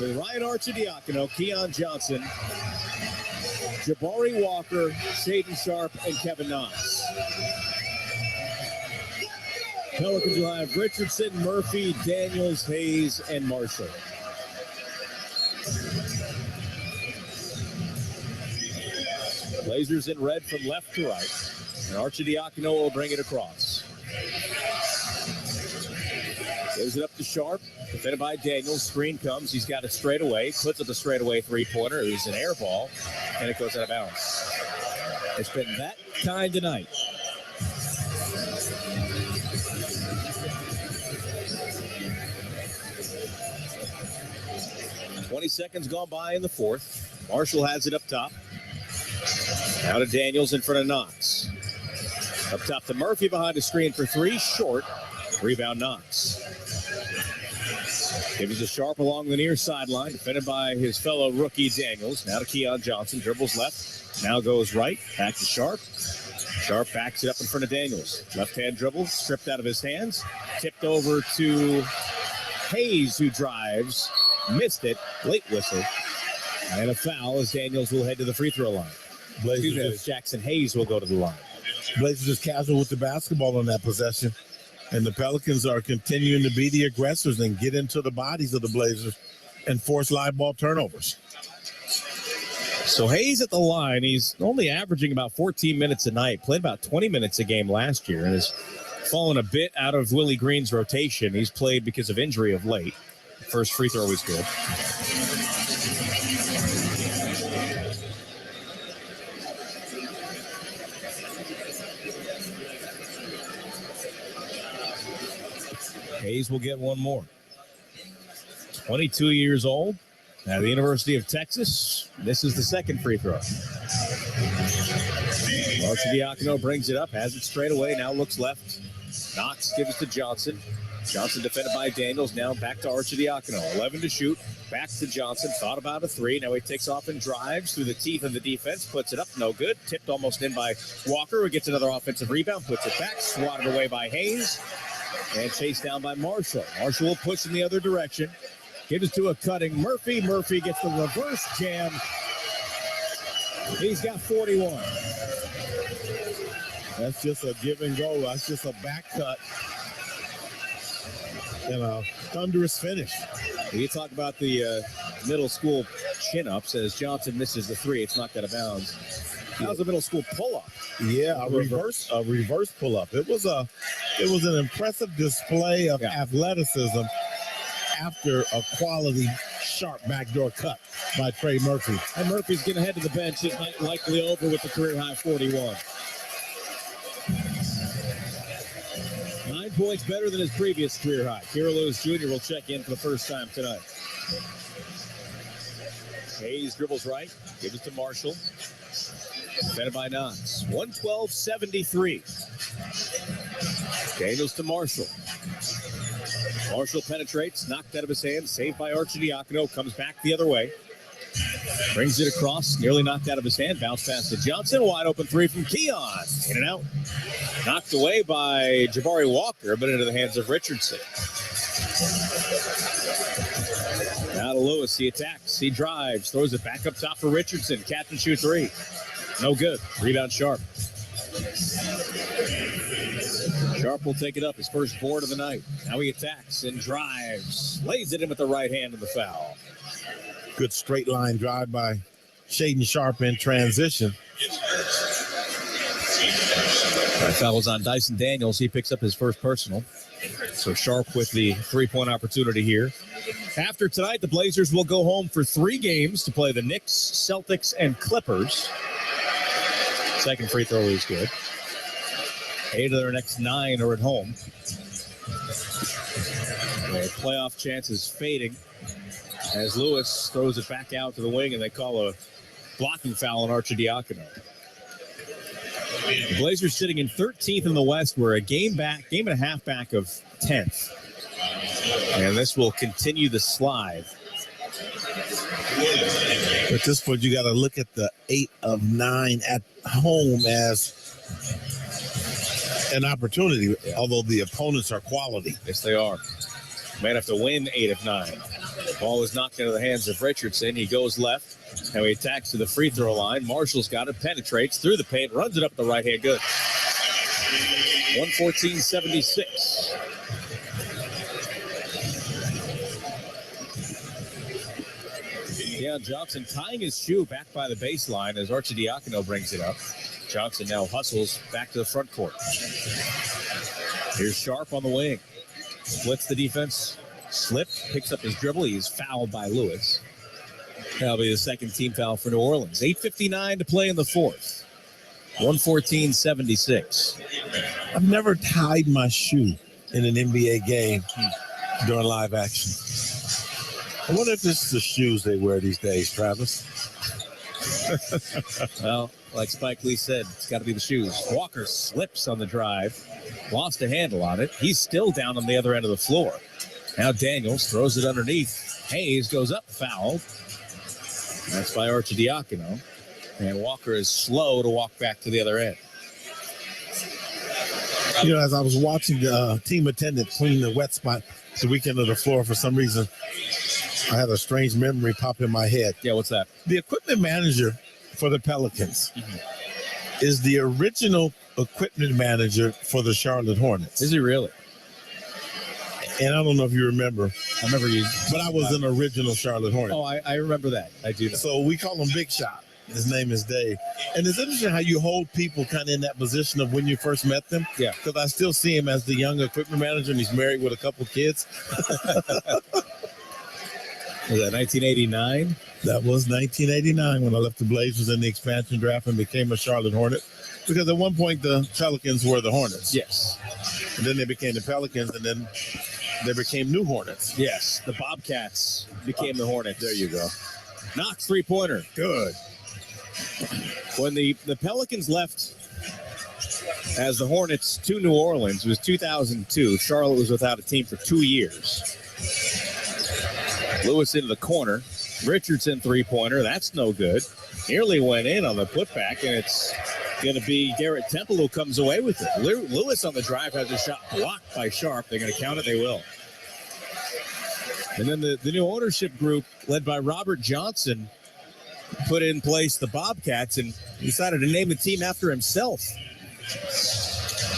with Ryan Arcidiacono, Keon Johnson, Jabari Walker, Shaden Sharp, and Kevin Knox. Pelicans will have Richardson, Murphy, Daniels, Hayes, and Marshall. Blazers in red from left to right. And Arcidiacono will bring it across. Gives it up to Sharp. Defended by Daniels. Screen comes. He's got it straight away. Puts up a straightaway three-pointer. It was an air ball. And it goes out of bounds. It's been that kind of night. "20 seconds gone by in the fourth. Marshall has it up top. Now to Daniels in front of Knox. Up top to Murphy behind the screen for three. Short. Rebound Knox. Gives it to Sharp along the near sideline. Defended by his fellow rookie Daniels. Now to Keon Johnson. Dribbles left. Now goes right. Back to Sharp. Sharp backs it up in front of Daniels. Left-hand dribble. Stripped out of his hands. Tipped over to Hayes, who drives. Missed it. Late whistle. And a foul as Daniels will head to the free throw line. Jackson Hayes will go to the line.
Blazers is casual with the basketball on that possession. And the Pelicans are continuing to be the aggressors and get into the bodies of the Blazers and force live ball turnovers.
So Hayes at the line, he's only averaging about 14 minutes a night, played about 20 minutes a game last year, and has fallen a bit out of Willie Green's rotation. He's played because of injury of late. First free throw was good. Hayes will get one more. 22 years old at the University of Texas. This is the second free throw. Arcidiacono brings it up, has it straight away, now looks left. Knox gives it to Johnson. Johnson defended by Daniels, now back to Arcidiacono. 11 to shoot, back to Johnson, thought about a three. Now he takes off and drives through the teeth of the defense, puts it up, no good. Tipped almost in by Walker, who gets another offensive rebound, puts it back, swatted away by Hayes. And chased down by Marshall. Marshall will push in the other direction. Gives it to a cutting Murphy. Murphy gets the reverse jam. He's got 41.
That's just a give and go. That's just a back cut. And a thunderous finish.
You talk about the middle school chin-ups. As Johnson misses the three, it's knocked out of bounds. That was a middle school pull-up.
Yeah, a reverse pull-up. It was an impressive display of athleticism after a quality, sharp backdoor cut by Trey Murphy.
And Murphy's going to head to the bench. It's likely over with the career-high 41. 9 points better than his previous career high. Kira Lewis Jr. will check in for the first time tonight. Hayes dribbles right, gives it to Marshall. Defended by Knox. 112-73. Daniels to Marshall. Marshall penetrates, knocked out of his hand, saved by Arcidiacono, comes back the other way. Brings it across, nearly knocked out of his hand, bounce pass to Johnson, wide open three from Keon. In and out. Knocked away by Jabari Walker, but into the hands of Richardson. Now to Lewis, he attacks, he drives, throws it back up top for Richardson. Catch and shoot three. No good. Rebound Sharp. Sharp will take it up, his first board of the night. Now he attacks and drives. Lays it in with the right hand of the foul.
Good straight line drive by Shaden Sharp in transition.
That foul was on Dyson Daniels. He picks up his first personal. So Sharp with the three-point opportunity here. After tonight, the Blazers will go home for 3 games to play the Knicks, Celtics, and Clippers. Second free throw is good. 8 of their next 9 are at home. Their playoff chance is fading as Lewis throws it back out to the wing, and they call a blocking foul on Arcidiacono. The Blazers sitting in 13th in the West. We're a game and a half back of 10th. And this will continue the slide.
At this point, you got to look at the 8 of 9 at home as an opportunity, although the opponents are quality.
Yes, they are. Might have to win 8 of 9. Ball is knocked into the hands of Richardson. He goes left. Now he attacks to the free throw line. Marshall's got it, penetrates through the paint, runs it up the right hand. Good. 114-76. Yeah, Johnson tying his shoe back by the baseline as Arcidiacono brings it up. Johnson now hustles back to the front court. Here's Sharp on the wing. Splits the defense. Slip, picks up his dribble. He's fouled by Lewis. That'll be the second team foul for New Orleans. 8:59 to play in the fourth. 114-76.
I've never tied my shoe in an NBA game during live action. I wonder if this is the shoes they wear these days, Travis.
Well, like Spike Lee said, it's got to be the shoes. Walker slips on the drive, lost a handle on it. He's still down on the other end of the floor. Now Daniels throws it underneath. Hayes goes up, fouled. That's by Arcidiacono. And Walker is slow to walk back to the other end.
You know, as I was watching the team attendant clean the wet spot the weekend of the floor, for some reason, I had a strange memory pop in my head.
Yeah, what's that?
The equipment manager for the Pelicans is the original equipment manager for the Charlotte Hornets.
Is he really?
And I don't know if you remember.
I remember you.
But I was an original Charlotte Hornet.
Oh, I remember that. I do know.
So we call him Big Shot. His name is Dave. And it's interesting how you hold people kind of in that position of when you first met them.
Yeah.
Because I still see him as the young equipment manager, and he's married with a couple kids.
Was that 1989?
That was 1989 when I left the Blazers in the expansion draft and became a Charlotte Hornet. Because at one point the Pelicans were the Hornets.
Yes.
And then they became the Pelicans, and then they became New Hornets.
Yes. The Bobcats became the Hornets.
There you go.
Knox three-pointer. Good. When the Pelicans left as the Hornets to New Orleans, it was 2002. Charlotte was without a team for 2 years. Lewis into the corner. Richardson three-pointer. That's no good. Nearly went in on the putback, and it's going to be Garrett Temple who comes away with it. Lewis on the drive has a shot blocked by Sharp. They're going to count it. They will. And then the new ownership group, led by Robert Johnson, put in place the Bobcats and decided to name the team after himself.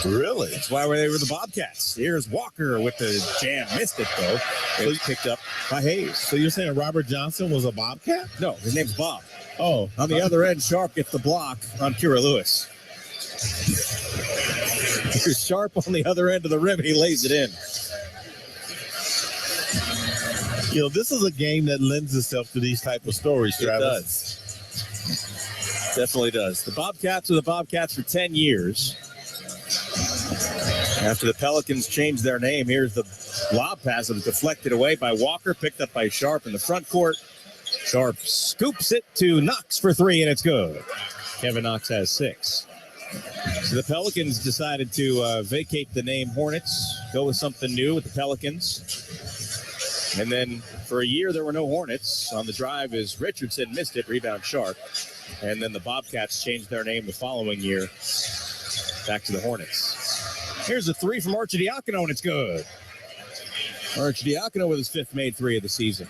Really?
That's why they were the Bobcats. Here's Walker with the jam. Missed it, though. It was picked up by Hayes.
So you're saying Robert Johnson was a Bobcat?
No, his name's Bob.
Oh.
On the other end, Sharp gets the block on Kira Lewis. Here's Sharp on the other end of the rim, and he lays it in.
You know, this is a game that lends itself to these type of stories, Travis.
It does. Definitely does. The Bobcats were the Bobcats for 10 years. After the Pelicans changed their name, here's the lob pass that was deflected away by Walker, picked up by Sharp in the front court. Sharp scoops it to Knox for three, and it's good. Kevin Knox has 6. So the Pelicans decided to vacate the name Hornets, go with something new with the Pelicans. And then for a year, there were no Hornets. On the drive as Richardson missed it, rebound Sharp. And then the Bobcats changed their name the following year back to the Hornets. Here's a three from Arcidiacono, and it's good. Arcidiacono with his 5th made three of the season.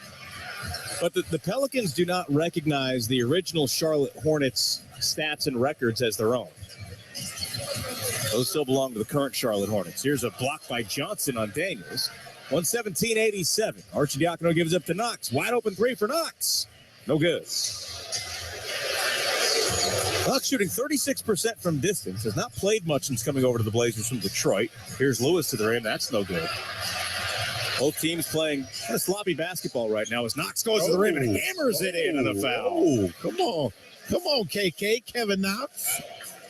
But the Pelicans do not recognize the original Charlotte Hornets stats and records as their own. Those still belong to the current Charlotte Hornets. Here's a block by Johnson on Daniels. 117-87. Arcidiacono gives up to Knox. Wide open three for Knox. No good. Knox shooting 36% from distance. Has not played much since coming over to the Blazers from Detroit. Here's Lewis to the rim. That's no good. Both teams playing kind of sloppy basketball right now as Knox goes to the rim and hammers it in on a foul.
Oh, come on. Come on, KK, Kevin Knox.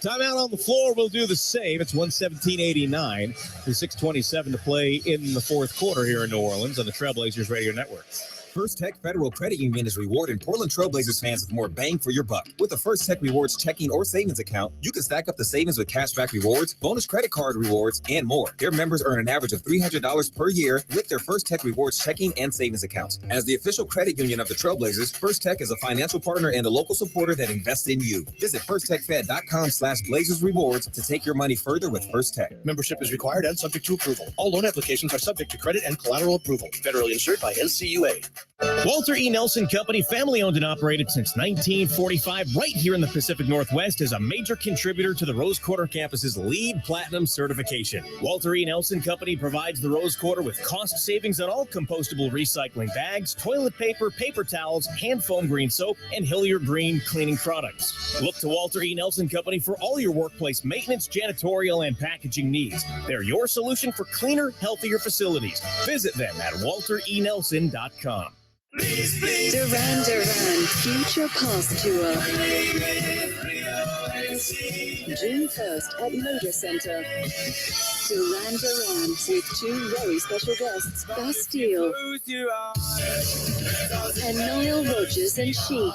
Timeout on the floor will do the same. It's 117-89 with 6:27 to play in the fourth quarter here in New Orleans on the Trailblazers Radio Network.
First Tech Federal Credit Union is rewarding Portland Trailblazers fans with more bang for your buck. With a First Tech Rewards checking or savings account, you can stack up the savings with cashback rewards, bonus credit card rewards, and more. Their members earn an average of $300 per year with their First Tech Rewards checking and savings accounts. As the official credit union of the Trailblazers, First Tech is a financial partner and a local supporter that invests in you. Visit firsttechfed.com/Blazers Rewards to take your money further with First Tech.
Membership is required and subject to approval. All loan applications are subject to credit and collateral approval. Federally insured by NCUA.
Walter E. Nelson Company, family owned and operated since 1945, right here in the Pacific Northwest, is a major contributor to the Rose Quarter campus's LEED Platinum certification. Walter E. Nelson Company provides the Rose Quarter with cost savings on all compostable recycling bags, toilet paper, paper towels, hand foam green soap, and Hilliard Green cleaning products. Look to Walter E. Nelson Company for all your workplace maintenance, janitorial, and packaging needs. They're your solution for cleaner, healthier facilities. Visit them at walterenelson.com.
Duran Duran Future Past Tour. June 1st at Motor Center. Duran Duran with two very special guests, Bastille and Nile Rodgers and Chic.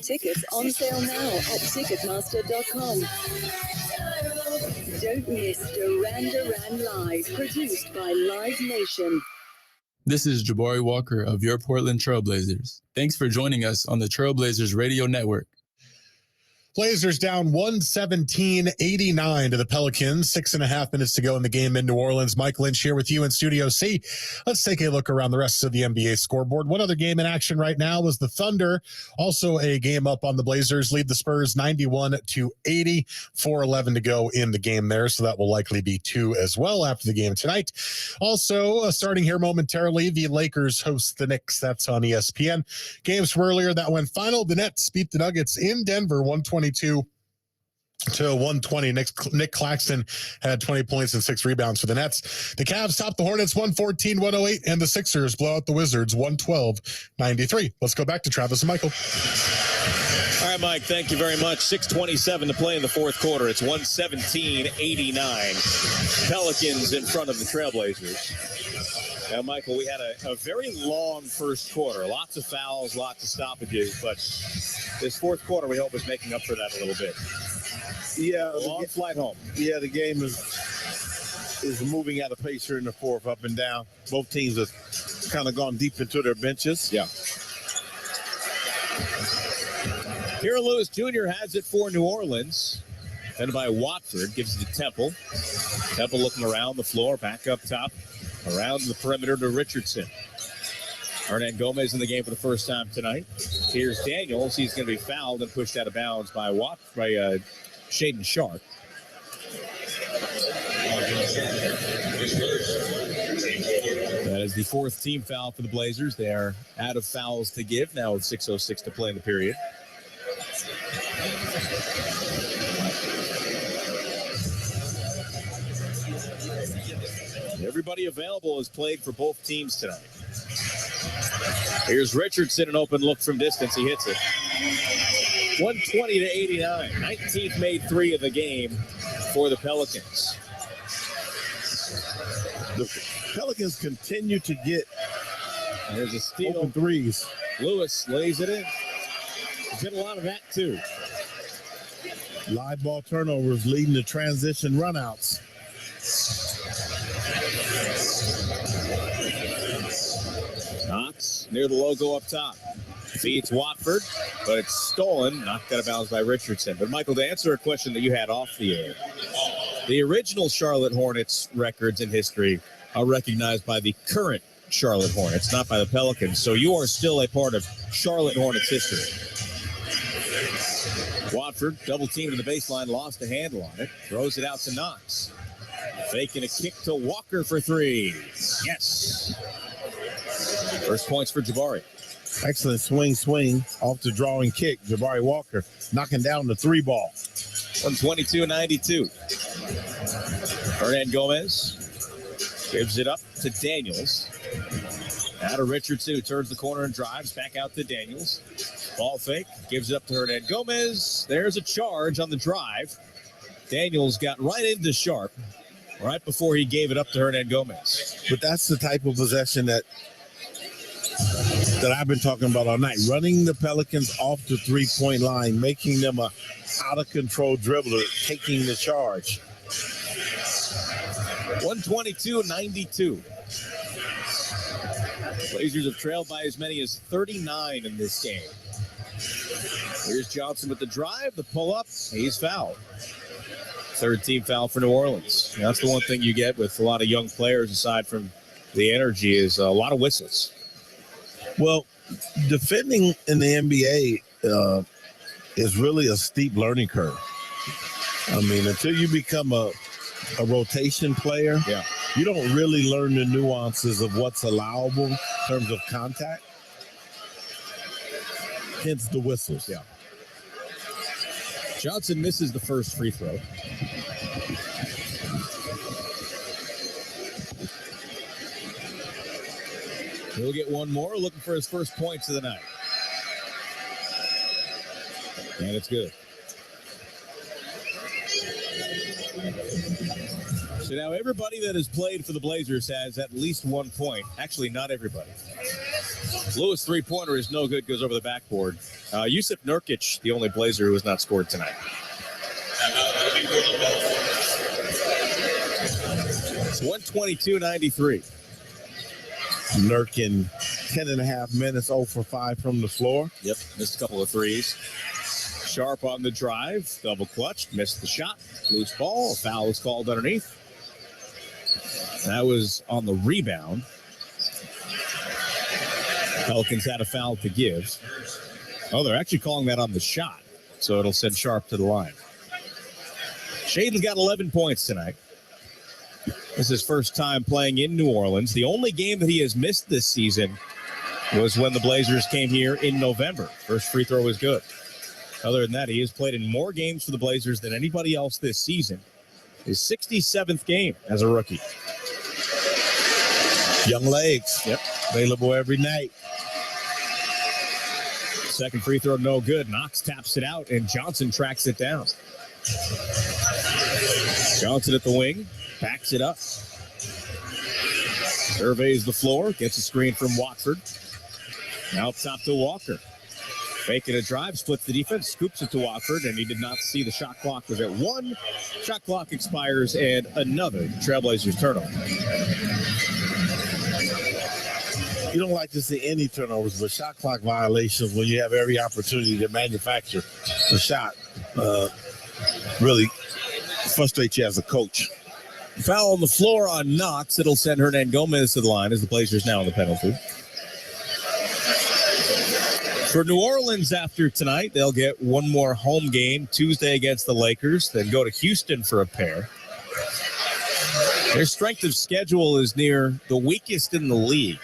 Tickets on sale now at Ticketmaster.com. Don't miss Duran Duran Live, produced by Live Nation.
This is Jabari Walker of your Portland Trailblazers. Thanks for joining us on the Trailblazers Radio Network.
Blazers down 117-89 to the Pelicans. 6.5 minutes to go in the game in New Orleans. Mike Lynch here with you in Studio C. Let's take a look around the rest of the NBA scoreboard. One other game in action right now was the Thunder. Also a game up on the Blazers. Lead the Spurs 91-80. 4:11 to go in the game there, so that will likely be 2 as well after the game tonight. Also, starting here momentarily, the Lakers host the Knicks. That's on ESPN. Games from earlier that went final. The Nets beat the Nuggets in Denver 122-120. Nick Claxton had 20 points and 6 rebounds for the Nets. The Cavs topped the Hornets 114-108, and the Sixers blow out the Wizards 112-93. Let's go back to Travis and Michael.
All right, Mike, thank you very much. 6:27 to play in the fourth quarter. It's 117-89. Pelicans in front of the Trailblazers. Now, Michael, we had a very long first quarter. Lots of fouls, lots of stoppages, but this fourth quarter we hope is making up for that a little bit.
Yeah.
Long flight home.
Yeah, the game is moving at a pace here in the fourth, up and down. Both teams have kind of gone deep into their benches.
Yeah. Kira Lewis Jr. has it for New Orleans. Defended by Watford, gives it to Temple. Temple looking around the floor, back up top, around the perimeter to Richardson. Hernan Gomez in the game for the first time tonight. Here's Daniels. He's going to be fouled and pushed out of bounds by Shaedon Sharp. That is the fourth team foul for the Blazers. They are out of fouls to give now with 6:06 to play in the period. Everybody available has played for both teams tonight. Here's Richardson, an open look from distance. He hits it. 120-89. 19th made 3 of the game for the Pelicans.
The Pelicans continue to get
There's a steal.
open threes.
Lewis lays it in. There's been a lot of that, too.
Live ball turnovers leading to transition runouts.
Knox near the logo up top. Feeds Watford, but it's stolen. Knocked out of bounds by Richardson. But, Michael, to answer a question that you had off the air, the original Charlotte Hornets records in history are recognized by the current Charlotte Hornets, not by the Pelicans. So you are still a part of Charlotte Hornets history. Watford, double teamed to the baseline, lost a handle on it. Throws it out to Knox. Faking a kick to Walker for three. Yes. First points for Jabari.
Excellent swing off the drawing kick. Jabari Walker knocking down the three ball.
122-92. Hernan Gomez gives it up to Daniels. Out of Richardson, who turns the corner and drives back out to Daniels. Ball fake, gives it up to Hernan Gomez. There's a charge on the drive. Daniels got right into Sharp right before he gave it up to Hernan Gomez.
But that's the type of possession that I've been talking about all night. Running the Pelicans off the three-point line, making them a out-of-control dribbler, taking the charge.
122-92. Blazers have trailed by as many as 39 in this game. Here's Johnson with the drive, the pull-up. He's fouled. Third team foul for New Orleans. That's the one thing you get with a lot of young players, aside from the energy, is a lot of whistles.
Well, defending in the NBA is really a steep learning curve. I mean, until you become a rotation player, you don't really learn the nuances of what's allowable in terms of contact. Hence the whistles.
Yeah. Johnson misses the first free throw. He'll get one more, looking for his first points of the night. And it's good. So now everybody that has played for the Blazers has at least 1 point. Actually, not everybody. Lewis' three-pointer is no good, goes over the backboard. Yusuf Nurkic, the only Blazer who has not scored tonight. It's 122-93.
Nurkin, 10.5 minutes, 0 for 5 from the floor.
Yep, missed a couple of threes. Sharp on the drive, double clutched, missed the shot. Loose ball, a foul was called underneath. That was on the rebound. Pelicans had a foul to give. Oh, they're actually calling that on the shot, so it'll send Sharp to the line. Shaden's got 11 points tonight. This is his first time playing in New Orleans. The only game that he has missed this season was when the Blazers came here in November. First free throw was good. Other than that, he has played in more games for the Blazers than anybody else this season. His 67th game as a rookie.
Young legs.
Yep.
Available every night.
Second free throw, no good. Knox taps it out, and Johnson tracks it down. Johnson at the wing, backs it up. Surveys the floor, gets a screen from Watford. Now up top to Walker. Faking a drive, splits the defense, scoops it to Watford, and he did not see the shot clock was at 1. Shot clock expires, and another Trailblazers turnover.
You don't like to see any turnovers, but shot clock violations when you have every opportunity to manufacture the shot really frustrates you as a coach.
Foul on the floor on Knox. It'll send Hernan Gomez to the line as the Blazers now on the penalty. For New Orleans after tonight, they'll get one more home game Tuesday against the Lakers, then go to Houston for a pair. Their strength of schedule is near the weakest in the league.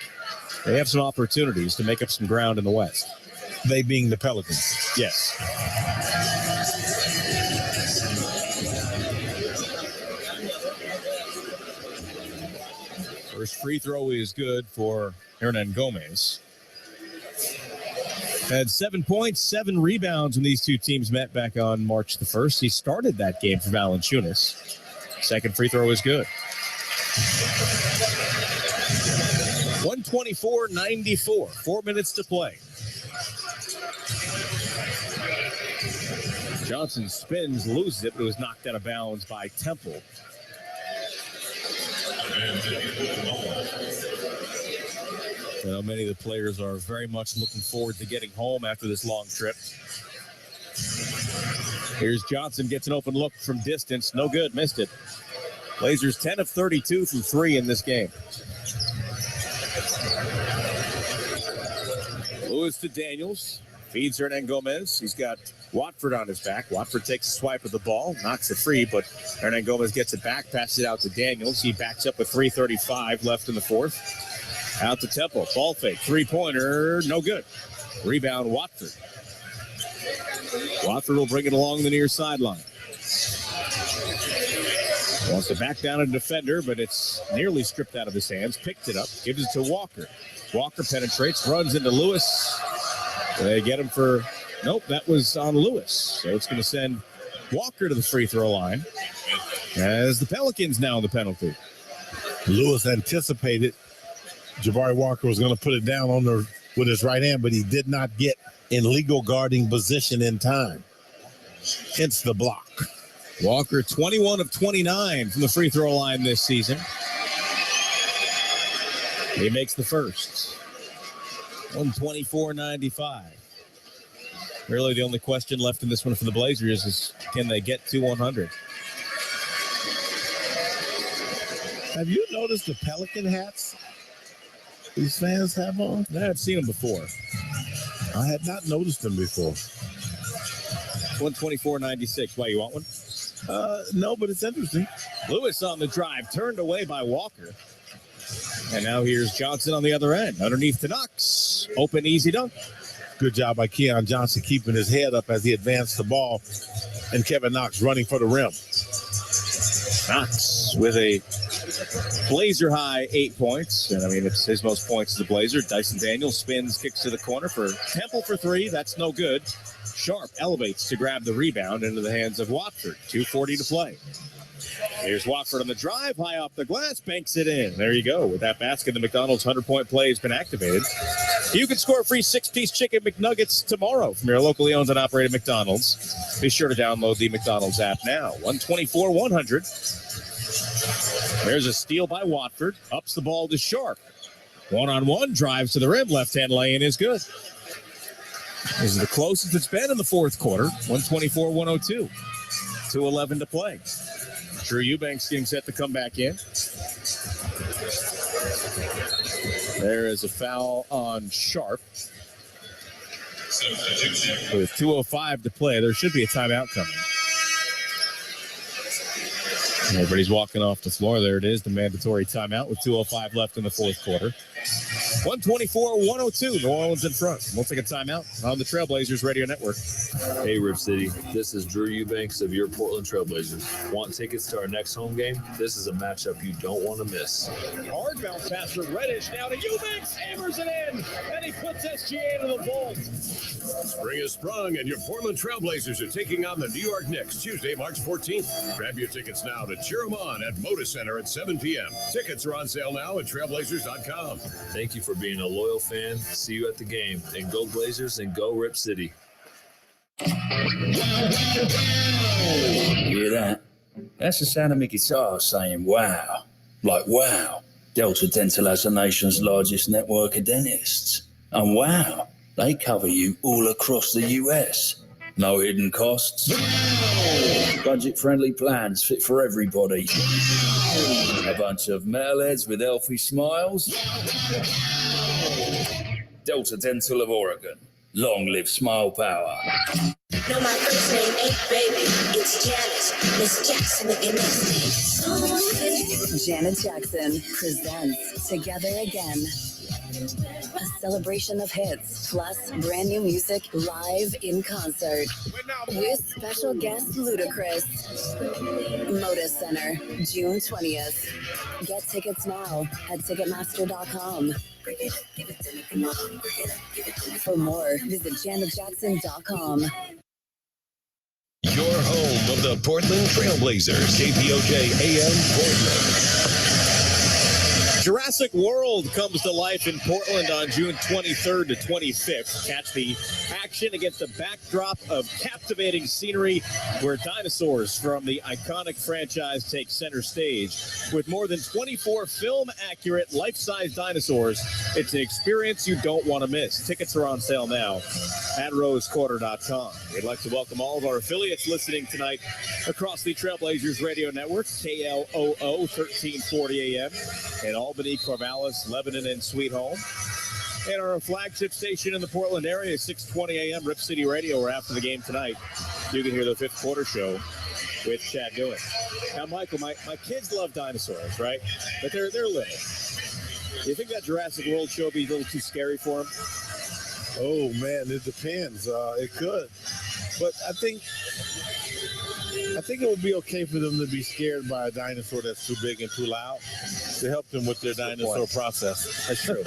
They have some opportunities to make up some ground in the West.
They being the Pelicans.
Yes. First free throw is good for Hernan Gomez. Had 7 points, 7 rebounds when these two teams met back on March the 1st. He started that game for Valanciunas. Second free throw is good. 124-94, 4 minutes to play. Johnson spins, loses it, but it was knocked out of bounds by Temple. I know many of the players are very much looking forward to getting home after this long trip. Here's Johnson, gets an open look from distance. No good, missed it. Blazers 10 of 32 from 3 in this game. Lewis to Daniels. Feeds Hernan Gomez. He's got Watford on his back. Watford takes a swipe of the ball, knocks it free, but Hernan Gomez gets it back, passes it out to Daniels. He backs up with 3:35 left in the fourth. Out to Temple. Ball fake. Three-pointer. No good. Rebound, Watford. Watford will bring it along the near sideline. Wants to back down a defender, but it's nearly stripped out of his hands. Picked it up. Gives it to Walker. Walker penetrates. Runs into Lewis. They get him for... Nope, that was on Lewis. So it's going to send Walker to the free throw line as the Pelicans now in the penalty.
Lewis anticipated Jabari Walker was going to put it down with his right hand, but he did not get in legal guarding position in time. Hence the block.
Walker 21 of 29 from the free throw line this season. He makes the first. 124.95. Really the only question left in this one for the Blazers is, can they get to 100?
Have you noticed the Pelican hats these fans have on?
I've seen them before.
I had not noticed them before.
124.96. Why, you want one?
No, but it's interesting.
Lewis on the drive, turned away by Walker. And now here's Johnson on the other end. Underneath to Knox. Open, easy dunk.
Good job by Keon Johnson keeping his head up as he advanced the ball. And Kevin Knox running for the rim.
Knox with a Blazer high 8 points. And I mean, it's his most points as a Blazer. Dyson Daniels spins, kicks to the corner for Temple for 3. That's no good. Sharp elevates to grab the rebound into the hands of Watford. 2:40 to play. Here's Watford on the drive, high off the glass, banks it in. There you go. With that basket, the McDonald's 100-point play has been activated. You can score a free 6-piece chicken McNuggets tomorrow from your locally owned and operated McDonald's. Be sure to download the McDonald's app now. 124-100. There's a steal by Watford. Ups the ball to Sharp. One-on-one, drives to the rim. Left-hand lay-in is good. This is the closest it's been in the fourth quarter. 124-102. 2:11 to play. Drew Eubanks getting set to come back in. There is a foul on Sharp. With 2:05 to play, there should be a timeout coming. Everybody's walking off the floor. There it is, the mandatory timeout with 2:05 left in the fourth quarter. 124-102, New Orleans in front. We'll take a timeout on the Trailblazers Radio Network.
Hey, Rip City. This is Drew Eubanks of your Portland Trailblazers. Want tickets to our next home game? This is a matchup you don't want to miss.
Hard bounce pass from Reddish. Now to Eubanks. Hammers it in. And he puts SGA into the vault.
Spring is sprung, and your Portland Trailblazers are taking on the New York Knicks Tuesday, March 14th. Grab your tickets now to cheer them on at Moda Center at 7 p.m. Tickets are on sale now at trailblazers.com.
Thank you for being a loyal fan. See you at the game. And go Blazers and go Rip City.
You hear that? That's the sound of my guitar saying wow. Like wow. Delta Dental has the nation's largest network of dentists. And wow, they cover you all across the US. No hidden costs. Budget-friendly plans fit for everybody. A bunch of metalheads with healthy smiles. Delta Dental of Oregon. Long live smile power.
No, my first name ain't baby. It's Janet. Miss Jackson if you're listening.
Janet Jackson presents Together Again. A celebration of hits, plus brand new music live in concert. With special guest Ludacris. Moda Center, June 20th. Get tickets now at Ticketmaster.com. For more, visit JanetJackson.com.
Your home of the Portland Trailblazers, KPOJ AM Portland.
Jurassic World comes to life in Portland on June 23rd to 25th. Catch the action against the backdrop of captivating scenery where dinosaurs from the iconic franchise take center stage. With more than 24 film-accurate, life-size dinosaurs, it's an experience you don't want to miss. Tickets are on sale now at rosequarter.com. We'd like to welcome all of our affiliates listening tonight across the Trailblazers Radio Network, KLOO 1340 AM, in Albany, Corvallis, Lebanon, and Sweet Home. And our flagship station in the Portland area, 620 AM, Rip City Radio, where after the game tonight, you can hear the fifth quarter show with Chad Dillon. Now, Michael, my kids love dinosaurs, right? But they're little. Do you think that Jurassic World show would be a little too scary for them?
Oh, man, it depends. It could. But I think it would be okay for them to be scared by a dinosaur that's too big and too loud to help them with their dinosaur process.
That's true.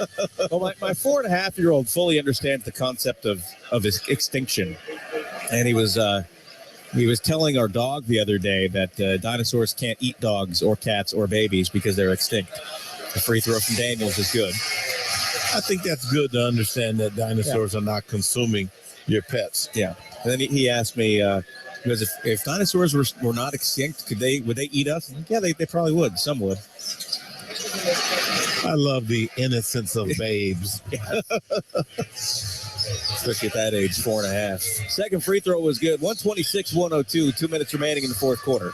Well, my 4.5-year-old fully understands the concept of extinction. And he was telling our dog the other day that dinosaurs can't eat dogs or cats or babies because they're extinct. The free throw from Daniels is good.
I think that's good to understand that dinosaurs are not consuming your pets.
Yeah. And then he asked me, because if dinosaurs were not extinct, would they eat us? I'm like, yeah, they probably would. Some would.
I love the innocence of babes.
Especially at that age, 4.5. Second free throw was good. 126-102. 2 minutes remaining in the fourth quarter.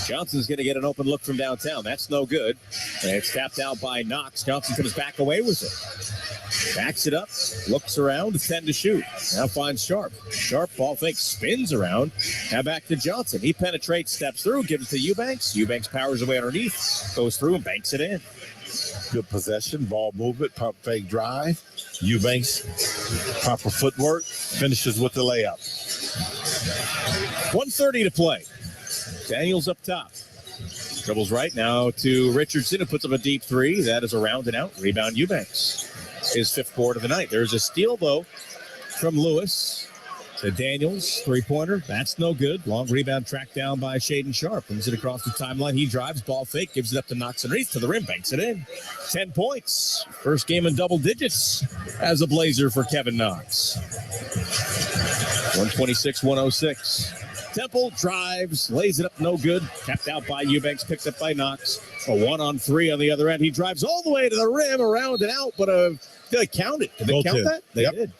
Johnson's going to get an open look from downtown. That's no good. And it's tapped out by Knox. Johnson comes back away with it. Backs it up, looks around, 10 to shoot. Now finds Sharp. Sharp, ball fake, spins around. Now back to Johnson. He penetrates, steps through, gives it to Eubanks. Eubanks powers away underneath, goes through and banks it in.
Good possession, ball movement, pump fake drive. Eubanks, proper footwork, finishes with the layup.
1:30 to play. Daniels up top. Dribbles right now to Richardson, who puts up a deep three. That is a round and out. Rebound Eubanks. His fifth board of the night. There's a steal, though, from Lewis to Daniels. Three-pointer. That's no good. Long rebound tracked down by Shaden Sharp. Brings it across the timeline. He drives. Ball fake. Gives it up to Knox underneath to the rim. Banks it in. 10 points. First game in double digits as a Blazer for Kevin Knox. 126-106. Temple drives, lays it up, no good. Tapped out by Eubanks, picked up by Knox. A 1-on-3 on the other end. He drives all the way to the rim, around and out, but did they count it? Did they count that? They did.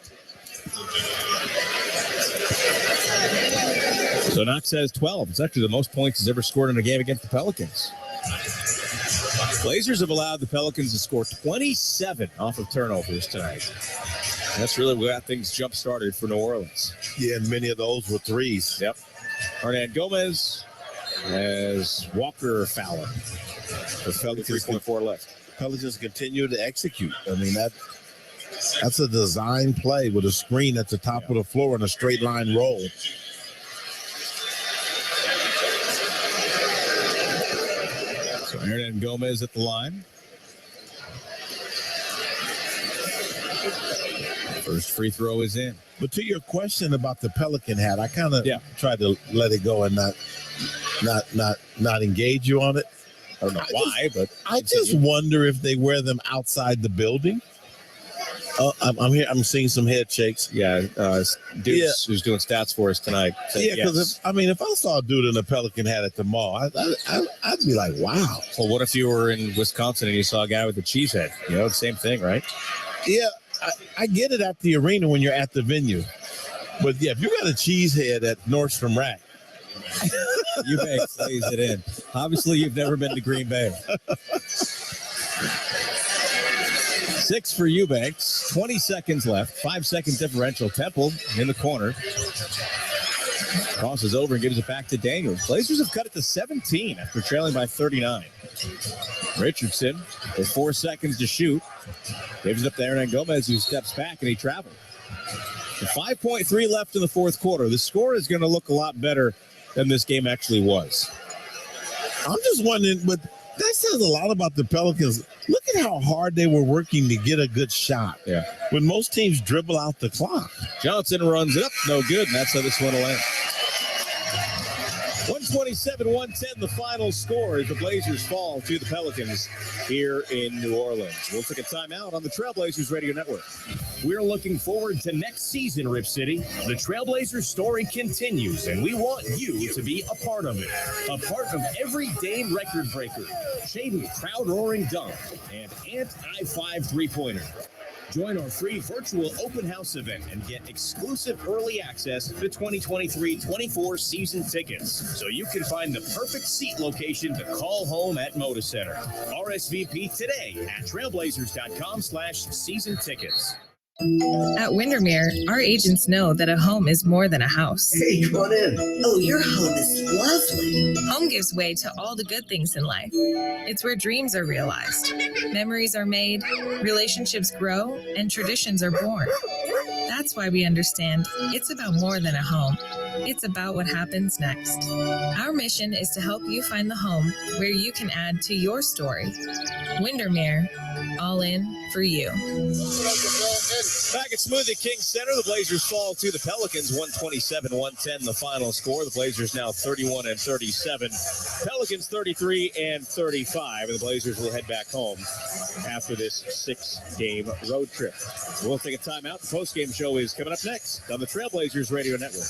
So Knox has 12. It's actually the most points he's ever scored in a game against the Pelicans. Blazers have allowed the Pelicans to score 27 off of turnovers tonight. That's really what got things jump-started for New Orleans.
Yeah, and many of those were threes.
Yep. Hernan Gomez has Walker Fowler. With 3.4 left.
Pelicans continue to execute. I mean, that's a design play with a screen at the top of the floor and a straight line roll.
So Hernan Gomez at the line. First free throw is in.
But to your question about the Pelican hat, I kind of tried to let it go and not engage you on it.
I don't know why, but
I just wonder if they wear them outside the building. I'm here. I'm seeing some head shakes.
Yeah, Dukes, who's doing stats for us tonight.
Yeah, because if I saw a dude in a Pelican hat at the mall, I'd be like, wow.
Well, what if you were in Wisconsin and you saw a guy with a cheese head? You know, the same thing, right?
Yeah. I get it at the arena when you're at the venue. But, yeah, if you got a cheese head at Nordstrom Rack.
Eubanks lays it in. Obviously, you've never been to Green Bay. 6 for Eubanks. 20 seconds left. 5-second differential. Temple in the corner. Crosses over and gives it back to Daniels. Blazers have cut it to 17 after trailing by 39. Richardson with 4 seconds to shoot. Gives it up to Hernan Gomez, who steps back, and he traveled. 5.3 left in the fourth quarter. The score is going to look a lot better than this game actually was.
I'm just wondering, but that says a lot about the Pelicans. Look at how hard they were working to get a good shot.
Yeah.
When most teams dribble out the clock.
Johnson runs it up. No good, and that's how this one will end. 127-110, the final score as the Blazers fall to the Pelicans here in New Orleans. We'll take a timeout on the Trailblazers Radio Network.
We're looking forward to next season, Rip City. The Trailblazers story continues, and we want you to be a part of it. A part of every Dame record breaker, Shaden crowd-roaring dunk, and Ant I-5 three-pointer. Join our free virtual open house event and get exclusive early access to 2023-24 season tickets, so you can find the perfect seat location to call home at Moda Center. RSVP today at trailblazers.com/season tickets.
At Windermere, our agents know that a home is more than a house.
Hey, come on in. Oh, your home is lovely.
Home gives way to all the good things in life. It's where dreams are realized, memories are made, relationships grow, and traditions are born. That's why we understand it's about more than a home. It's about what happens next. Our mission is to help you find the home where you can add to your story. Windermere, all in for you.
Back at Smoothie King Center, the Blazers fall to the Pelicans, 127-110, the final score. The Blazers now 31-37. Pelicans 33-35, and the Blazers will head back home after this 6-game road trip. We'll take a timeout. The postgame show is coming up next on the Trailblazers Radio Network.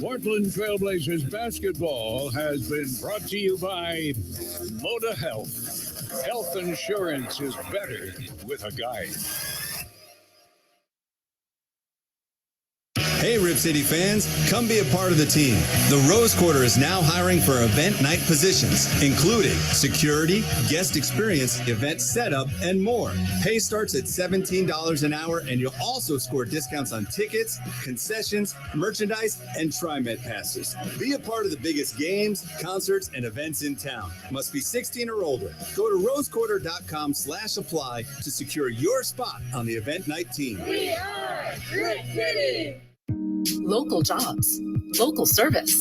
Portland Trailblazers basketball has been brought to you by Moda Health. Health insurance is better with a guide.
Hey, Rip City fans, come be a part of the team. The Rose Quarter is now hiring for event night positions, including security, guest experience, event setup, and more. Pay starts at $17 an hour, and you'll also score discounts on tickets, concessions, merchandise, and TriMet passes. Be a part of the biggest games, concerts, and events in town. Must be 16 or older. Go to rosequarter.com/apply to secure your spot on the event night team.
We are Rip City! Local jobs, local service,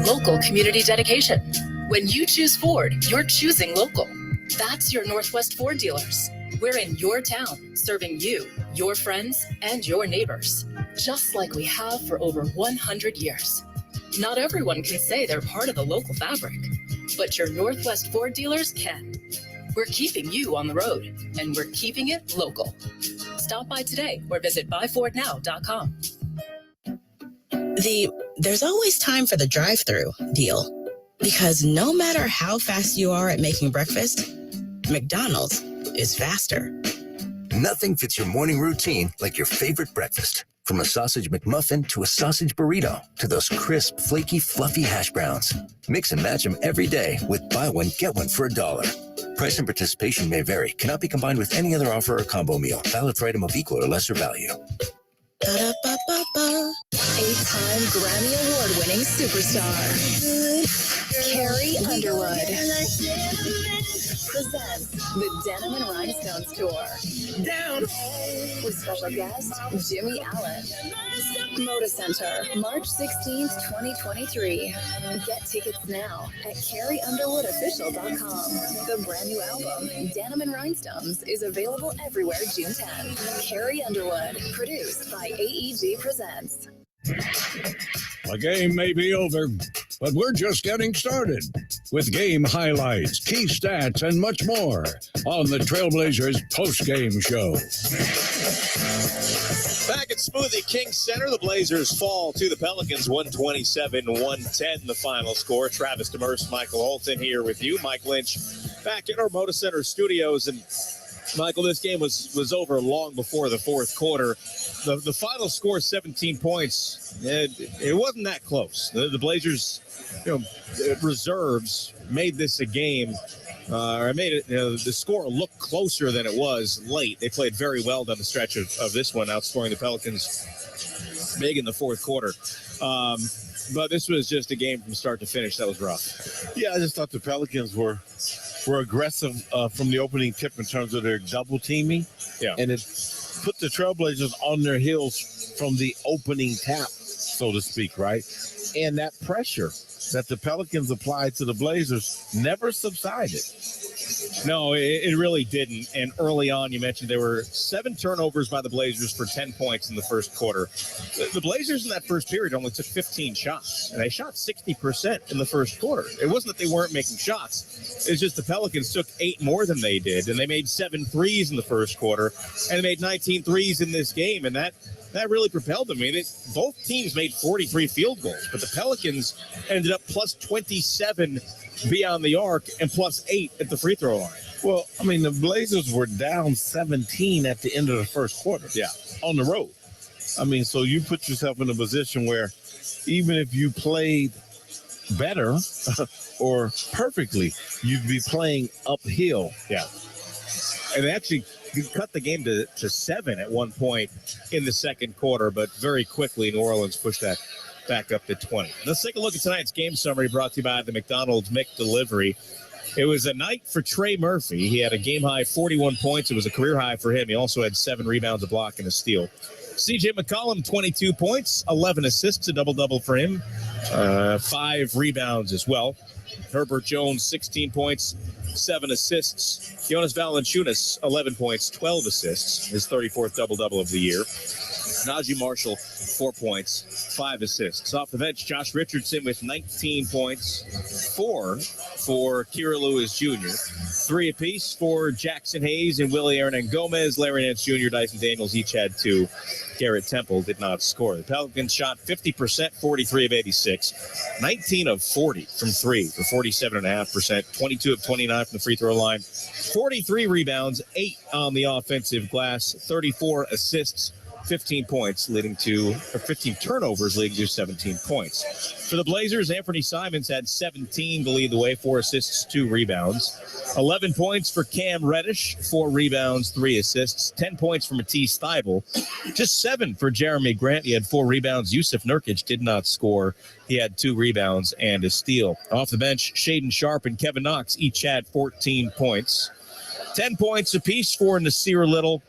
local community dedication. When you choose Ford, you're choosing local. That's your Northwest Ford dealers. We're in your town, serving you, your friends, and your neighbors, just like we have for over 100 years. Not everyone can say they're part of the local fabric, but your Northwest Ford dealers can. We're keeping you on the road, and we're keeping it local. Stop by today or visit buyfordnow.com.
There's always time for the drive-thru deal. Because no matter how fast you are at making breakfast, McDonald's is faster.
Nothing fits your morning routine like your favorite breakfast. From a sausage McMuffin to a sausage burrito to those crisp, flaky, fluffy hash browns. Mix and match them every day with buy one, get one for $1. Price and participation may vary. Cannot be combined with any other offer or combo meal. Valid for item of equal or lesser value.
Ba-da-ba-ba-ba. 8-time Grammy Award-winning superstar, Carrie Underwood, presents the Denim and Rhinestones Tour. Down! With special guest, Jimmy Allen. Moda Center, March 16th, 2023. Get tickets now at carrieunderwoodofficial.com. The brand new album, Denim and Rhinestones, is available everywhere June 10. Carrie Underwood, produced by AEG Presents.
The game may be over, but we're just getting started with game highlights, key stats, and much more on the Trailblazers postgame show.
Back at Smoothie King Center, the Blazers fall to the Pelicans, 127-110, the final score. Travis Demers, Michael Holton here with you. Mike Lynch back in our Moda Center studios. And Michael, this game was over long before the fourth quarter. The final score, 17 points. It wasn't that close. The Blazers, reserves made this a game, or made it. The score look closer than it was late. They played very well down the stretch of this one, outscoring the Pelicans big in the fourth quarter. But this was just a game from start to finish that was rough.
Yeah, I just thought the Pelicans were aggressive from the opening tip in terms of their double teaming.
Yeah.
And it put the Trailblazers on their heels from the opening tap, so to speak, right? And that pressure that the Pelicans applied to the Blazers never subsided.
No, it really didn't. And early on, you mentioned there were 7 turnovers by the Blazers for 10 points in the first quarter. The Blazers in that first period only took 15 shots, and they shot 60% in the first quarter. It wasn't that they weren't making shots. It's just the Pelicans took 8 more than they did, and they made 7 threes in the first quarter, and they made 19 threes in this game, and that really propelled them. I mean, both teams made 43 field goals, but the Pelicans ended up plus 27 beyond the arc and plus 8 at the free throw line.
Well, I mean, the Blazers were down 17 at the end of the first quarter.
Yeah.
On the road. I mean, so you put yourself in a position where even if you played better or perfectly, you'd be playing uphill.
Yeah. And they actually cut the game to 7 at one point in the second quarter, but very quickly New Orleans pushed that back up to 20. Let's take a look at tonight's game summary brought to you by the McDonald's McDelivery. It was a night for Trey Murphy. He had a game-high 41 points. It was a career high for him. He also had 7 rebounds, a block, and a steal. C.J. McCollum, 22 points, 11 assists, a double-double for him, 5 rebounds as well. Herbert Jones, 16 points, 7 assists. Jonas Valanciunas, 11 points, 12 assists, his 34th double-double of the year. Najee Marshall, 4 points, 5 assists. Off the bench, Josh Richardson with 19 points, 4 for Kira Lewis Jr., 3 apiece for Jackson Hayes and Willie Hernan-Gomez. Larry Nance Jr., Dyson Daniels each had 2. Garrett Temple did not score. The Pelicans shot 50%, 43 of 86, 19 of 40 from 3 for 47.5%, 22 of 29 from the free throw line, 43 rebounds, 8 on the offensive glass, 34 assists, 15 points leading to, or 15 turnovers leading to 17 points. For the Blazers, Anthony Simons had 17 to lead the way, 4 assists, 2 rebounds. 11 points for Cam Reddish, 4 rebounds, 3 assists. 10 points for Matisse Thybulle. Just 7 for Jeremy Grant. He had 4 rebounds. Yusuf Nurkic did not score. He had 2 rebounds and a steal. Off the bench, Shaedon Sharpe and Kevin Knox each had 14 points. 10 points apiece for Nasir Little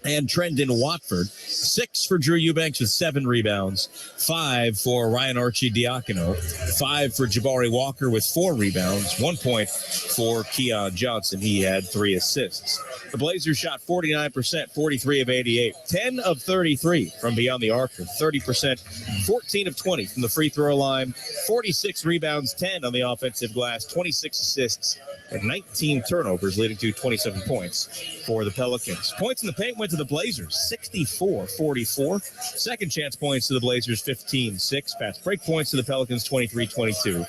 and Trendon Watford. 6 for Drew Eubanks with 7 rebounds. 5 for Ryan Archie-Diacono. 5 for Jabari Walker with 4 rebounds. 1 point for Keon Johnson. He had 3 assists. The Blazers shot 49%, 43 of 88. 10 of 33 from beyond the arc, 30%. 14 of 20 from the free throw line. 46 rebounds, 10 on the offensive glass. 26 assists and 19 turnovers, leading to 27 points for the Pelicans. Points in the paint went to the Blazers, 64-44. Second chance points to the Blazers, 15-6. Fast break points to the Pelicans, 23-22.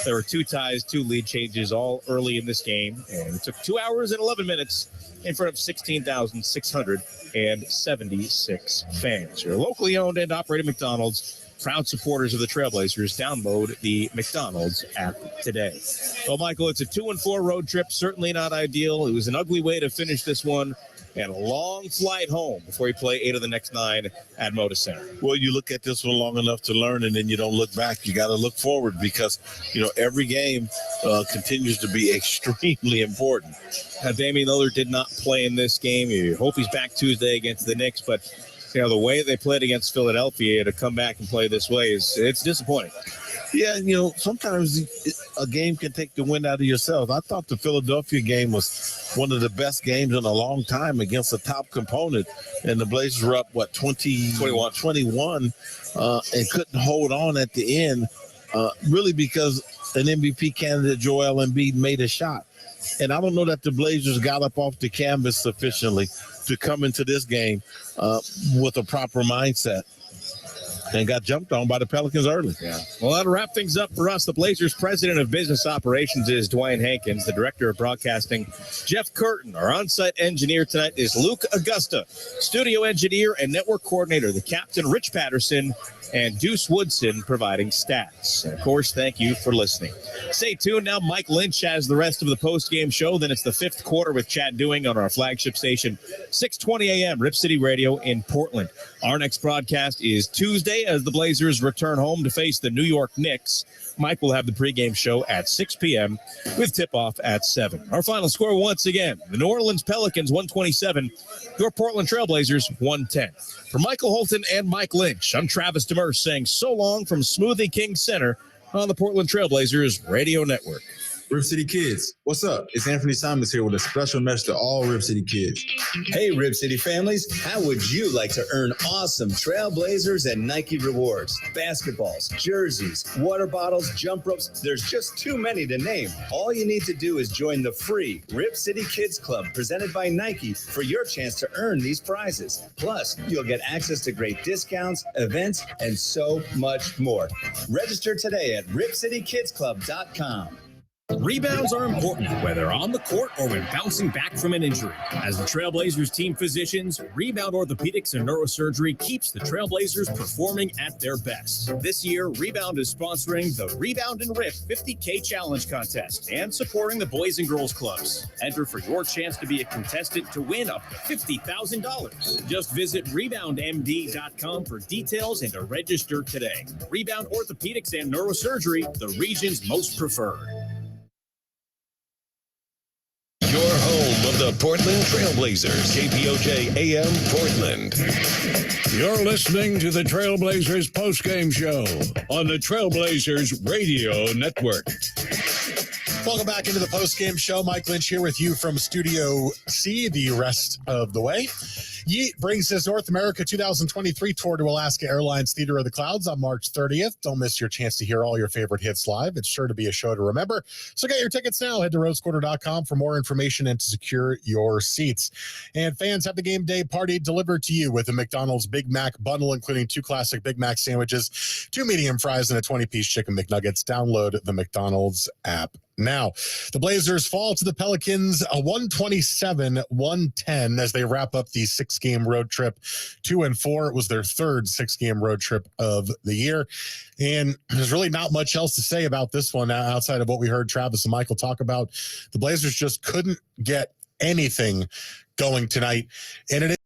There were 2 ties, 2 lead changes all early in this game, and it took 2 hours and 11 minutes in front of 16,676 fans. Your locally owned and operated McDonald's, proud supporters of the Trailblazers. Download the McDonald's app today. Well, Michael, it's a 2-4 road trip. Certainly not ideal. It was an ugly way to finish this one, and a long flight home before you play 8 of the next 9 at Moda Center.
Well, you look at this one long enough to learn, and then you don't look back. You got to look forward because, every game continues to be extremely important.
Damian Lillard did not play in this game. You hope he's back Tuesday against the Knicks, but the way they played against Philadelphia to come back and play this way it's disappointing.
Yeah, sometimes a game can take the wind out of yourself. I thought the Philadelphia game was one of the best games in a long time against a top component, and the Blazers were up, 21, and couldn't hold on at the end, really because an MVP candidate, Joel Embiid, made a shot. And I don't know that the Blazers got up off the canvas sufficiently to come into this game with a proper mindset, and got jumped on by the Pelicans early.
Yeah. Well, that'll wrap things up for us. The Blazers' president of business operations is Dwayne Hankins. The director of broadcasting, Jeff Curtin. Our on-site engineer tonight is Luke Augusta. Studio engineer and network coordinator, the captain, Rich Patterson, and Deuce Woodson providing stats. And, of course, thank you for listening. Stay tuned now. Mike Lynch has the rest of the post-game show. Then it's the 5th quarter with Chad Doing on our flagship station, 6:20 a.m., Rip City Radio in Portland. Our next broadcast is Tuesday as the Blazers return home to face the New York Knicks. Mike will have the pregame show at 6 p.m. with tip-off at 7. Our final score once again, the New Orleans Pelicans 127, your Portland Trailblazers 110. For Michael Holton and Mike Lynch, I'm Travis Demers saying so long from Smoothie King Center on the Portland Trailblazers Radio Network.
Rip City kids, what's up? It's Anthony Simons here with a special message to all Rip City kids.
Hey, Rip City families, how would you like to earn awesome Trailblazers and Nike rewards? Basketballs, jerseys, water bottles, jump ropes. There's just too many to name. All you need to do is join the free Rip City Kids Club presented by Nike for your chance to earn these prizes. Plus, you'll get access to great discounts, events, and so much more. Register today at ripcitykidsclub.com.
Rebounds are important, whether on the court or when bouncing back from an injury. As the Trailblazers team physicians, Rebound Orthopedics and Neurosurgery keeps the Trailblazers performing at their best. This year, Rebound is sponsoring the Rebound and Rip 50K Challenge Contest and supporting the Boys and Girls Clubs. Enter for your chance to be a contestant to win up to $50,000. Just visit reboundmd.com for details and to register today. Rebound Orthopedics and Neurosurgery, the region's most preferred.
Your home of the Portland Trailblazers, KPOJ AM Portland.
You're listening to the Trailblazers postgame show on the Trailblazers Radio Network.
Welcome back into the postgame show. Mike Lynch here with you from Studio C the rest of the way. Yeet brings his North America 2023 tour to Alaska Airlines Theater of the Clouds on March 30th. Don't miss your chance to hear all your favorite hits live. It's sure to be a show to remember. So get your tickets now. Head to rosequarter.com for more information and to secure your seats. And fans, have the game day party delivered to you with a McDonald's Big Mac bundle, including 2 classic Big Mac sandwiches, 2 medium fries, and a 20-piece chicken McNuggets. Download the McDonald's app now. The Blazers fall to the Pelicans 127-110 as they wrap up the 6-game road trip. 2-4. It was their third 6-game road trip of the year. And there's really not much else to say about this one outside of what we heard Travis and Michael talk about. The Blazers just couldn't get anything going tonight. And it